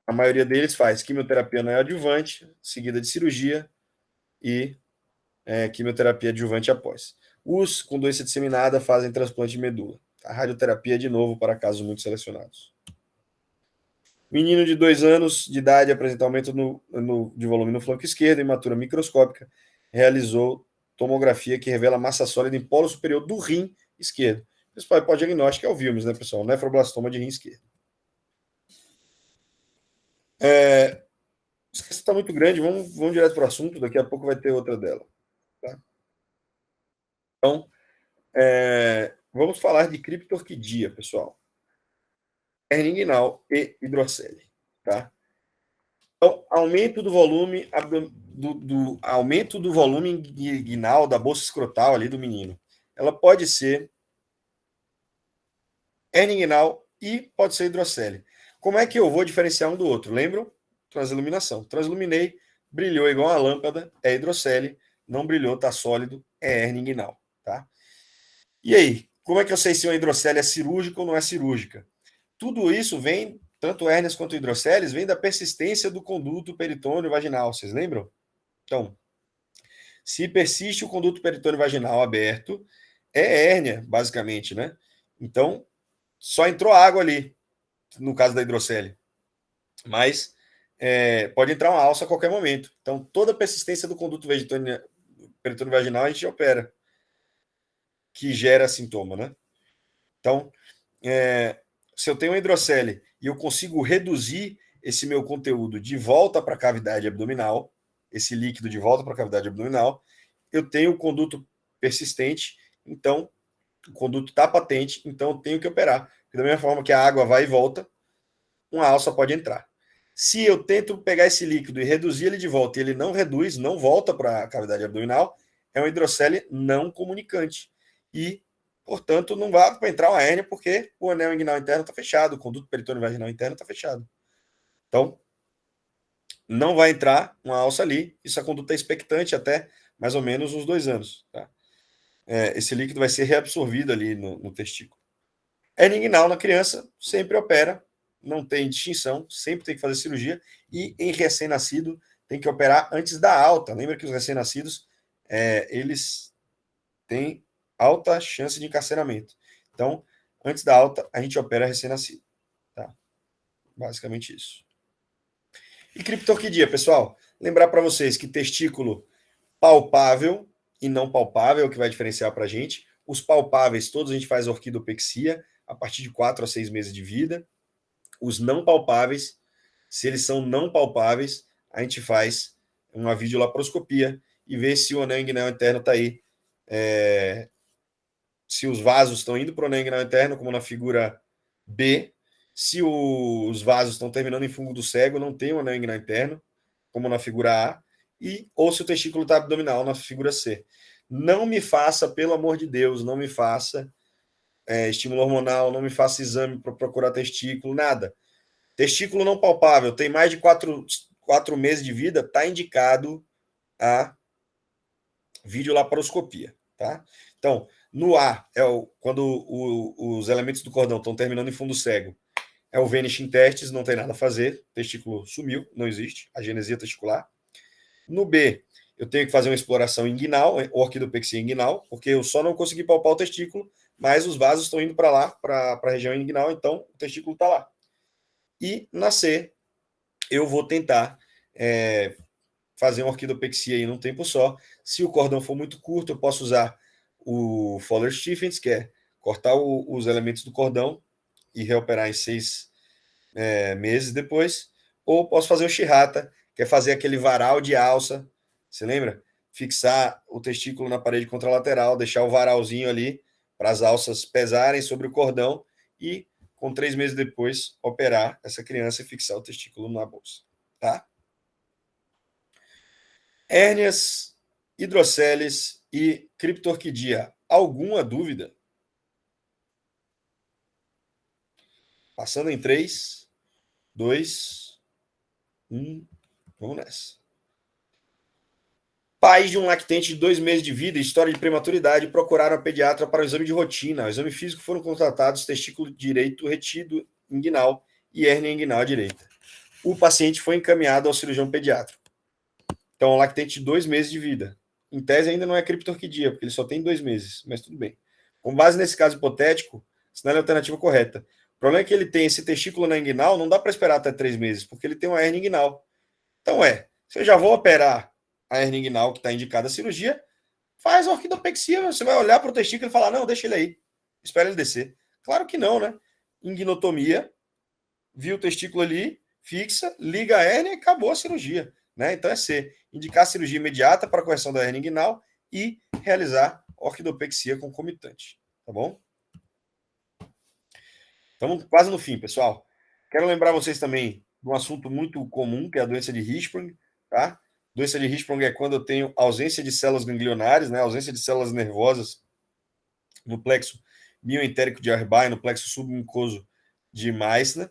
a maioria deles faz quimioterapia neoadjuvante, seguida de cirurgia e quimioterapia adjuvante após. Os com doença disseminada fazem transplante de medula. A radioterapia, de novo, para casos muito selecionados. Menino de 2 anos de idade apresenta aumento de volume no flanco esquerdo, imatura microscópica, realizou tomografia que revela massa sólida em polo superior do rim esquerdo. O principal diagnóstico é o Wilms, né, pessoal? Nefroblastoma de rim esquerdo. Isso está muito grande, vamos direto para o assunto, daqui a pouco vai ter outra dela. Tá? Então, vamos falar de criptorquidia, pessoal. Hernia inguinal e hidrocele. Tá? Então, aumento do volume aumento do volume inguinal da bolsa escrotal ali do menino. Ela pode ser hernia inguinal e pode ser hidrocele. Como é que eu vou diferenciar um do outro? Lembram? Transiluminação. Transiluminei, brilhou igual uma lâmpada, é hidrocele. Não brilhou, tá sólido, é hernia inguinal. Tá? E aí, como é que eu sei se uma hidrocele é cirúrgica ou não é cirúrgica? Tudo isso vem, tanto hérnias quanto hidroceles, vem da persistência do conduto peritônio vaginal. Vocês lembram? Então, se persiste o conduto peritônio vaginal aberto, é hérnia, basicamente, né? Então, só entrou água ali, no caso da hidrocele. Mas pode entrar uma alça a qualquer momento. Então, toda a persistência do conduto peritônio vaginal a gente opera, que gera sintoma, né? Então, se eu tenho uma hidrocele e eu consigo reduzir esse meu conteúdo de volta para a cavidade abdominal, esse líquido de volta para a cavidade abdominal, eu tenho o conduto persistente, então o conduto está patente, então eu tenho que operar. Porque da mesma forma que a água vai e volta, uma alça pode entrar. Se eu tento pegar esse líquido e reduzir ele de volta e ele não reduz, não volta para a cavidade abdominal, é uma hidrocele não comunicante. E, portanto, não vai para entrar uma hérnia porque o anel inguinal interno está fechado, o conduto peritônio vaginal interno está fechado. Então, não vai entrar uma alça ali, isso a conduta é expectante até mais ou menos uns 2 anos. Tá? Esse líquido vai ser reabsorvido ali no testículo. Hernia inguinal na criança sempre opera, não tem distinção, sempre tem que fazer cirurgia, e em recém-nascido tem que operar antes da alta. Lembra que os recém-nascidos, eles têm alta chance de encarceramento. Então, antes da alta, a gente opera recém-nascido. Tá? Basicamente isso. E criptorquidia, pessoal? Lembrar para vocês que testículo palpável e não palpável é o que vai diferenciar para a gente. Os palpáveis, todos a gente faz orquidopexia a partir de 4 a 6 meses de vida. Os não palpáveis, se eles são não palpáveis, a gente faz uma videolaparoscopia e vê se o anel inguinal interno está aí. Se os vasos estão indo para o anel inguinal interno, como na figura B. Se os vasos estão terminando em fungo do cego, não tem o anel inguinal interno, como na figura A. Ou se o testículo está abdominal, na figura C. Não me faça, pelo amor de Deus, não me faça estímulo hormonal, não me faça exame para procurar testículo, nada. Testículo não palpável, tem mais de 4 meses de vida, está indicado a videolaparoscopia, tá? Então, no A, quando os elementos do cordão estão terminando em fundo cego, é o vanishing testes, não tem nada a fazer, testículo sumiu, não existe, a genesia testicular. No B, eu tenho que fazer uma exploração inguinal, orquidopexia inguinal, porque eu só não consegui palpar o testículo, mas os vasos estão indo para lá, para a região inguinal, então o testículo está lá. E na C, eu vou tentar fazer uma orquidopexia em um tempo só. Se o cordão for muito curto, eu posso usar o Fowler-Stephens, que é cortar os elementos do cordão e reoperar em 6 meses depois. Ou posso fazer o Shihata, que é fazer aquele varal de alça. Você lembra? Fixar o testículo na parede contralateral, deixar o varalzinho ali para as alças pesarem sobre o cordão e, com 3 meses depois, operar essa criança e fixar o testículo na bolsa. Tá? Hérnias, hidroceles e criptorquidia. Alguma dúvida? Passando em 3, 2, 1. Vamos nessa. Pais de um lactente de 2 meses de vida e história de prematuridade procuraram a pediatra para o exame de rotina. O exame físico foram constatados testículo direito retido inguinal e hérnia inguinal direita. O paciente foi encaminhado ao cirurgião pediátrico. Então, um lactente de 2 meses de vida. Em tese, ainda não é criptorquidia, porque ele só tem 2 meses, mas tudo bem. Com base nesse caso hipotético, sinal é a alternativa correta. O problema é que ele tem esse testículo na inguinal, não dá para esperar até 3 meses, porque ele tem uma hérnia inguinal. Então, se eu já vou operar a hernia inguinal que está indicada a cirurgia, faz orquidopexia, você vai olhar para o testículo e falar, não, deixa ele aí, espera ele descer. Claro que não, né? Inguinotomia, viu o testículo ali, fixa, liga a hérnia e acabou a cirurgia. Né? Então é C, indicar a cirurgia imediata para a correção da hernia inguinal e realizar orquidopexia concomitante. Tá bom? Estamos quase no fim, pessoal. Quero lembrar vocês também de um assunto muito comum, que é a doença de Hirschsprung, tá? Doença de Hirschsprung é quando eu tenho ausência de células ganglionares, né? Ausência de células nervosas no plexo mioentérico de Arrhenius, no plexo submucoso de Meissner,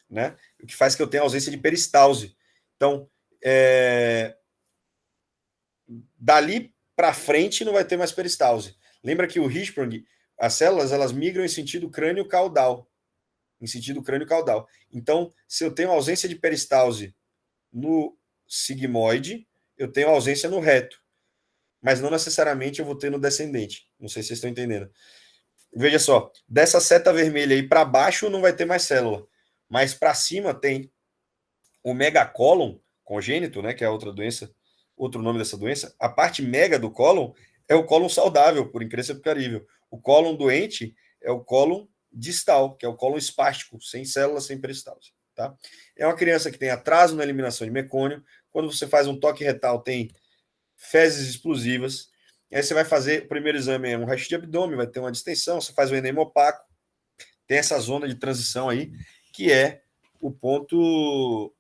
né? O que faz que eu tenha ausência de peristalse. Então, dali para frente não vai ter mais peristalse. Lembra que o Hirschsprung, as células, elas migram em sentido crânio-caudal. Em sentido crânio-caudal. Então, se eu tenho ausência de peristalse no sigmoide, eu tenho ausência no reto. Mas não necessariamente eu vou ter no descendente. Não sei se vocês estão entendendo. Veja só, dessa seta vermelha aí para baixo não vai ter mais célula. Mas para cima tem o megacólon congênito, né, que é outra doença, outro nome dessa doença. A parte mega do cólon é o cólon saudável, por incrível que parível. O cólon doente é o cólon distal, que é o cólon espástico, sem células, sem peristalse. Tá? É uma criança que tem atraso na eliminação de mecônio. Quando você faz um toque retal, tem fezes explosivas. E aí você vai fazer, o primeiro exame é um raio de abdômen, vai ter uma distensão, você faz o enema opaco, tem essa zona de transição aí, que é o ponto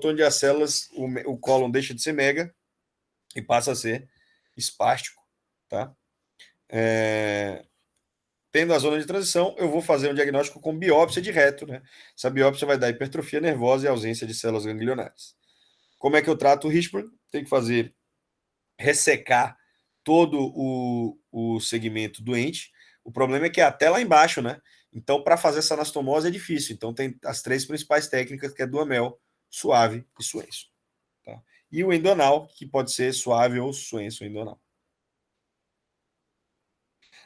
onde as células, o cólon deixa de ser mega e passa a ser espástico, tá? Tendo a zona de transição, eu vou fazer um diagnóstico com biópsia de reto, né? Essa biópsia vai dar hipertrofia nervosa e ausência de células ganglionares. Como é que eu trato o Hirschsprung? Tem que fazer ressecar todo o segmento doente. O problema é que é até lá embaixo, né? Então, para fazer essa anastomose é difícil. Então, tem as 3 principais técnicas, que é Duhamel, suave e Swenson. Tá? E o endonal, que pode ser suave ou Swenson endonal.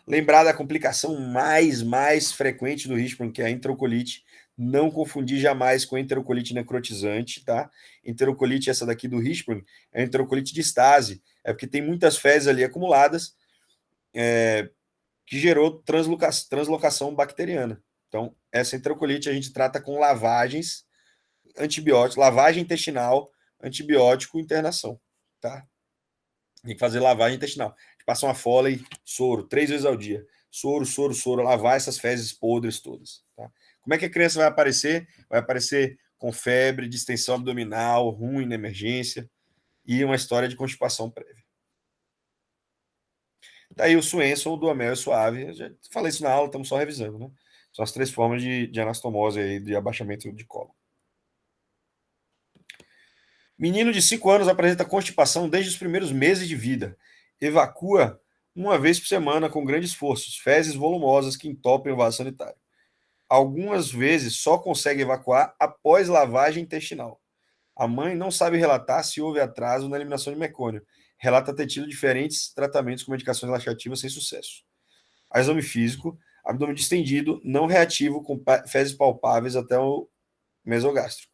Lembrar da complicação mais frequente do Hirschsprung, que é a intraocolite. Não confundir jamais com enterocolite necrotizante, tá? Enterocolite, essa daqui do Hirschsprung, é enterocolite de estase. É porque tem muitas fezes ali acumuladas, que gerou translocação bacteriana. Então, essa enterocolite a gente trata com lavagens, antibióticos, lavagem intestinal, antibiótico, internação, tá? Tem que fazer lavagem intestinal. Passa uma Foley, soro, 3 vezes ao dia. Soro, soro, soro, lavar essas fezes podres todas. Tá? Como é que a criança vai aparecer? Vai aparecer com febre, distensão abdominal, ruim na emergência e uma história de constipação prévia. Daí o Swenson, o Duhamel e suave. Eu já falei isso na aula, estamos só revisando, né? São as 3 formas de anastomose aí, de abaixamento de colo. Menino de 5 anos apresenta constipação desde os primeiros meses de vida. Evacua uma vez por semana com grandes esforços, fezes volumosas que entopem o vaso sanitário. Algumas vezes só consegue evacuar após lavagem intestinal. A mãe não sabe relatar se houve atraso na eliminação de mecônio. Relata ter tido diferentes tratamentos com medicações laxativas sem sucesso. A exame físico, abdômen distendido, não reativo, com fezes palpáveis até o mesogástrico.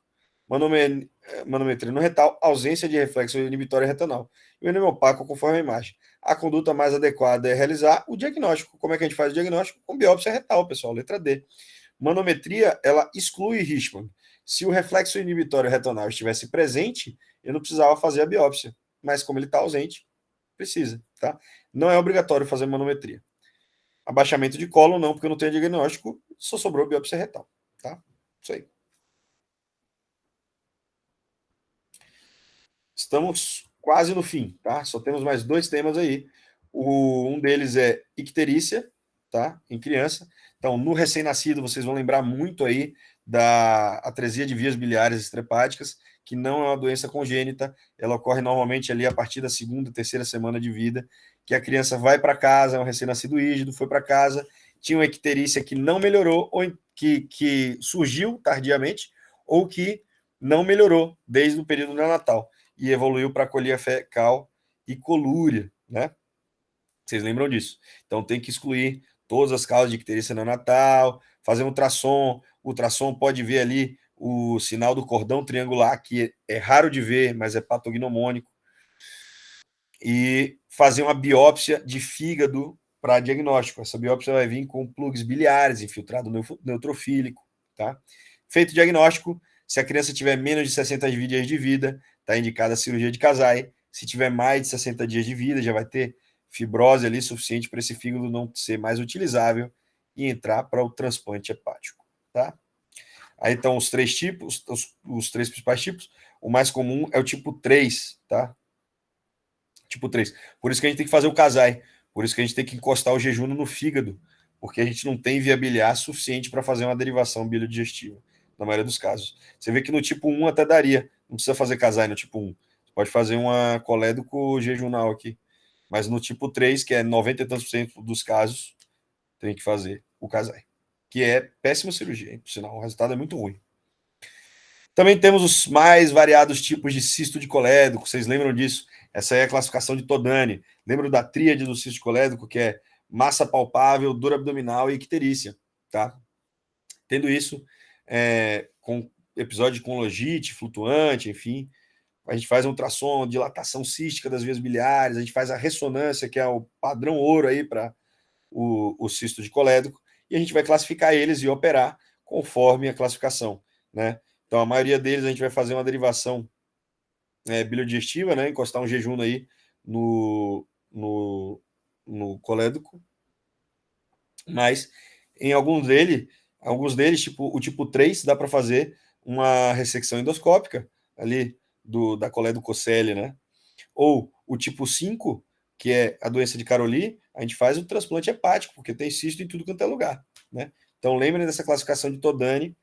Manometria no retal, ausência de reflexo inibitório retanal. E o enema opaco conforme a imagem. A conduta mais adequada é realizar o diagnóstico. Como é que a gente faz o diagnóstico? Com biópsia retal, pessoal, letra D. Manometria, ela exclui Hirschsprung. Se o reflexo inibitório retanal estivesse presente, eu não precisava fazer a biópsia. Mas como ele está ausente, precisa, tá? Não é obrigatório fazer manometria. Abaixamento de colo, não, porque eu não tenho diagnóstico, só sobrou biópsia retal, tá? Isso aí. Estamos quase no fim, tá? Só temos mais 2 temas aí. Um deles é icterícia, tá? Em criança. Então, no recém-nascido, vocês vão lembrar muito aí da atresia de vias biliares estrepáticas, que não é uma doença congênita, ela ocorre normalmente ali a partir da 2ª, 3ª semana de vida, que a criança vai para casa, é um recém-nascido rígido, foi para casa, tinha uma icterícia que não melhorou, ou que surgiu tardiamente, ou que não melhorou desde o período neonatal e evoluiu para colia fecal e colúria, né? Vocês lembram disso? Então tem que excluir todas as causas de icterícia neonatal, fazer um ultrassom. O ultrassom pode ver ali o sinal do cordão triangular, que é raro de ver, mas é patognomônico. E fazer uma biópsia de fígado para diagnóstico. Essa biópsia vai vir com plugs biliares, infiltrado neutrofílico, tá? Feito o diagnóstico, se a criança tiver menos de 60 dias de vida, está indicada a cirurgia de Kasai. Se tiver mais de 60 dias de vida, já vai ter fibrose ali suficiente para esse fígado não ser mais utilizável e entrar para o transplante hepático, tá? Aí estão os 3 tipos, os 3 principais tipos. O mais comum é o tipo 3, tá? Tipo 3. Por isso que a gente tem que fazer o Kasai. Por isso que a gente tem que encostar o jejum no fígado, porque a gente não tem via biliar suficiente para fazer uma derivação biliodigestiva, na maioria dos casos. Você vê que no tipo 1 até daria, não precisa fazer Kasai no tipo 1. Você pode fazer uma colédoco jejunal aqui. Mas no tipo 3, que é 90 e tantos por cento dos casos, tem que fazer o Kasai. Que é péssima cirurgia, hein? Por sinal, o resultado é muito ruim. Também temos os mais variados tipos de cisto de colédoco, vocês lembram disso? Essa é a classificação de Todani. Lembram da tríade do cisto de colédoco, que é massa palpável, dor abdominal e icterícia, tá? Tendo isso, com episódio com logite, flutuante, enfim, a gente faz um ultrassom, dilatação cística das vias biliares, a gente faz a ressonância, que é o padrão ouro aí para o cisto de colédoco, e a gente vai classificar eles e operar conforme a classificação, né? Então, a maioria deles a gente vai fazer uma derivação biliodigestiva, né? Encostar um jejum aí no colédoco. Mas em alguns deles, tipo, o tipo 3, dá para fazer uma ressecção endoscópica ali da colédococele, né? Ou o tipo 5, que é a doença de Caroli, a gente faz o transplante hepático, porque tem cisto em tudo quanto é lugar, né? Então lembrem dessa classificação de Todani,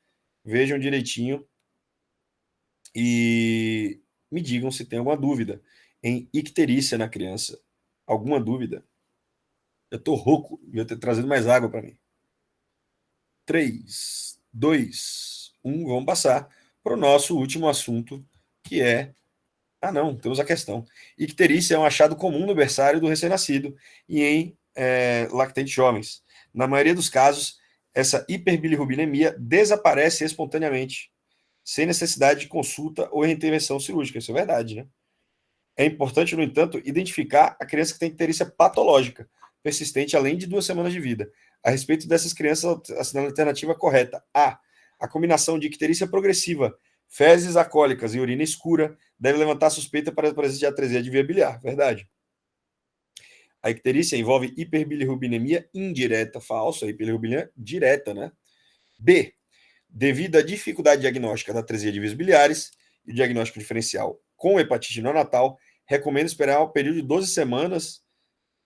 vejam direitinho e me digam se tem alguma dúvida em icterícia na criança. Alguma dúvida? Eu tô rouco, devia ter trazido mais água para mim. 3, 2, 1, vamos passar para o nosso último assunto, que é... Ah, não, temos a questão. Icterícia é um achado comum no berçário do recém-nascido e em lactentes jovens. Na maioria dos casos, essa hiperbilirrubinemia desaparece espontaneamente, sem necessidade de consulta ou intervenção cirúrgica. Isso é verdade, né? É importante, no entanto, identificar a criança que tem icterícia patológica, persistente além de 2 semanas de vida. A respeito dessas crianças, assinala a alternativa correta. A combinação de icterícia progressiva, fezes alcoólicas e urina escura deve levantar suspeita para a presença de atresia de via biliar. Verdade. A icterícia envolve hiperbilirrubinemia indireta. Falso, a hiperbilirrubinemia direta, né? B. Devido à dificuldade diagnóstica da atresia de vias biliares e o diagnóstico diferencial com hepatite neonatal, recomendo esperar um período de 12 semanas.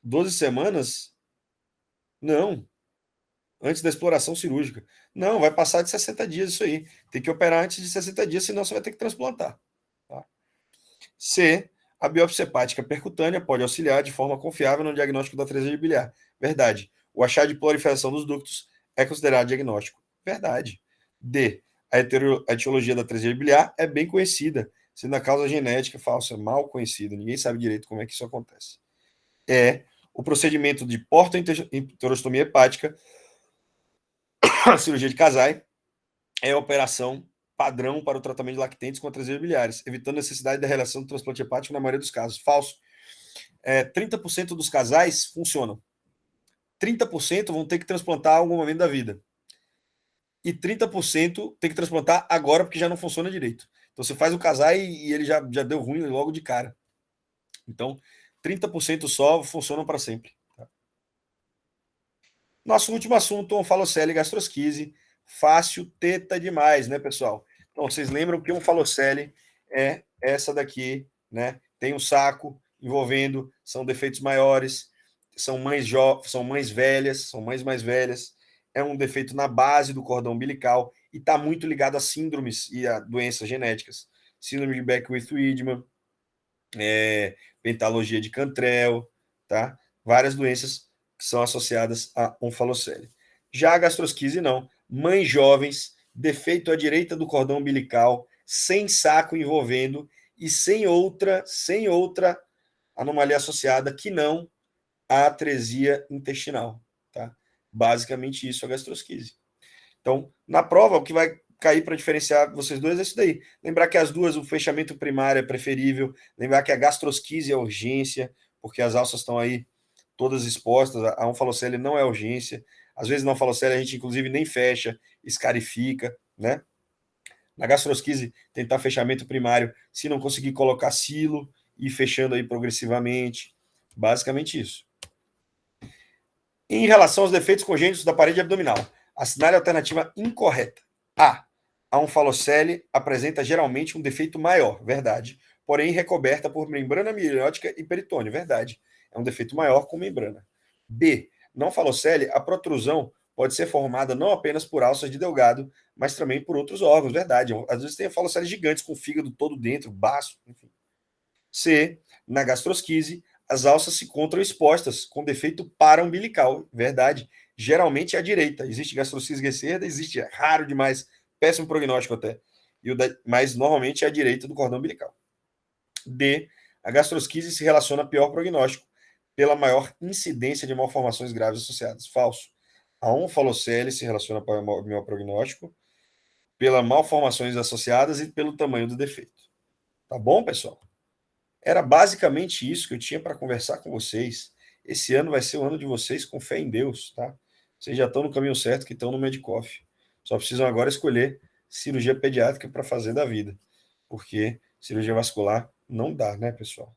12 semanas? Não. Antes da exploração cirúrgica. Não, vai passar de 60 dias isso aí. Tem que operar antes de 60 dias, senão você vai ter que transplantar. Tá? C. A biópsia hepática percutânea pode auxiliar de forma confiável no diagnóstico da atresia biliar. Verdade. O achado de proliferação dos ductos é considerado diagnóstico. Verdade. D. A etiologia da atresia biliar é bem conhecida, sendo a causa genética falsa, mal conhecida. Ninguém sabe direito como é que isso acontece. É o procedimento de portoenterostomia hepática, a cirurgia de Kasai, é a operação padrão para o tratamento de lactentes com atresias biliares, evitando a necessidade da realização do transplante hepático na maioria dos casos. Falso. 30% dos casais funcionam. 30% vão ter que transplantar em algum momento da vida. E 30% tem que transplantar agora porque já não funciona direito. Então você faz o casal e ele já deu ruim logo de cara. Então, 30% só funcionam para sempre. Tá? Nosso último assunto, onfalocele e gastrosquise. Fácil, teta demais, né, pessoal? Então, vocês lembram que onfalocele é essa daqui, né? Tem um saco envolvendo, são defeitos maiores, são mães velhas, são mães mais velhas, é um defeito na base do cordão umbilical e está muito ligado a síndromes e a doenças genéticas. Síndrome de Beckwith-Wiedemann, pentalogia de Cantrell, tá? Várias doenças que são associadas a onfalocele. Já a gastrosquise não. Mães jovens, defeito à direita do cordão umbilical, sem saco envolvendo e sem outra anomalia associada que não a atresia intestinal, tá? Basicamente isso é a gastrosquise. Então, na prova, o que vai cair para diferenciar vocês dois é isso daí. Lembrar que as duas, o fechamento primário é preferível. Lembrar que a gastrosquise é urgência, porque as alças estão aí todas expostas. A onfalocele não é urgência. Às vezes, na onfalocele, a gente, inclusive, nem fecha, escarifica, né? Na gastrosquise, tentar fechamento primário, se não conseguir colocar silo, e fechando aí progressivamente. Basicamente isso. Em relação aos defeitos congênitos da parede abdominal, assinale a alternativa incorreta. A onfalocele apresenta geralmente um defeito maior, verdade, porém recoberta por membrana miliótica e peritônio, verdade. É um defeito maior com membrana. B. Na onfalocele, a protrusão pode ser formada não apenas por alças de Delgado, mas também por outros órgãos, verdade. Às vezes tem onfaloceles gigantes com o fígado todo dentro, baço, enfim. C. Na gastrosquise, as alças se encontram expostas com defeito paraumbilical, verdade. Geralmente é à direita. Existe gastrosquise esquerda, existe, é raro demais, péssimo prognóstico até. Mas normalmente é à direita do cordão umbilical. D. A gastrosquise se relaciona a pior prognóstico, pela maior incidência de malformações graves associadas. Falso. A onfalocele se relaciona para o maior prognóstico, pelas malformações associadas e pelo tamanho do defeito. Tá bom, pessoal? Era basicamente isso que eu tinha para conversar com vocês. Esse ano vai ser o ano de vocês com fé em Deus, tá? Vocês já estão no caminho certo, que estão no Medicoff. Só precisam agora escolher cirurgia pediátrica para fazer da vida. Porque cirurgia vascular não dá, né, pessoal?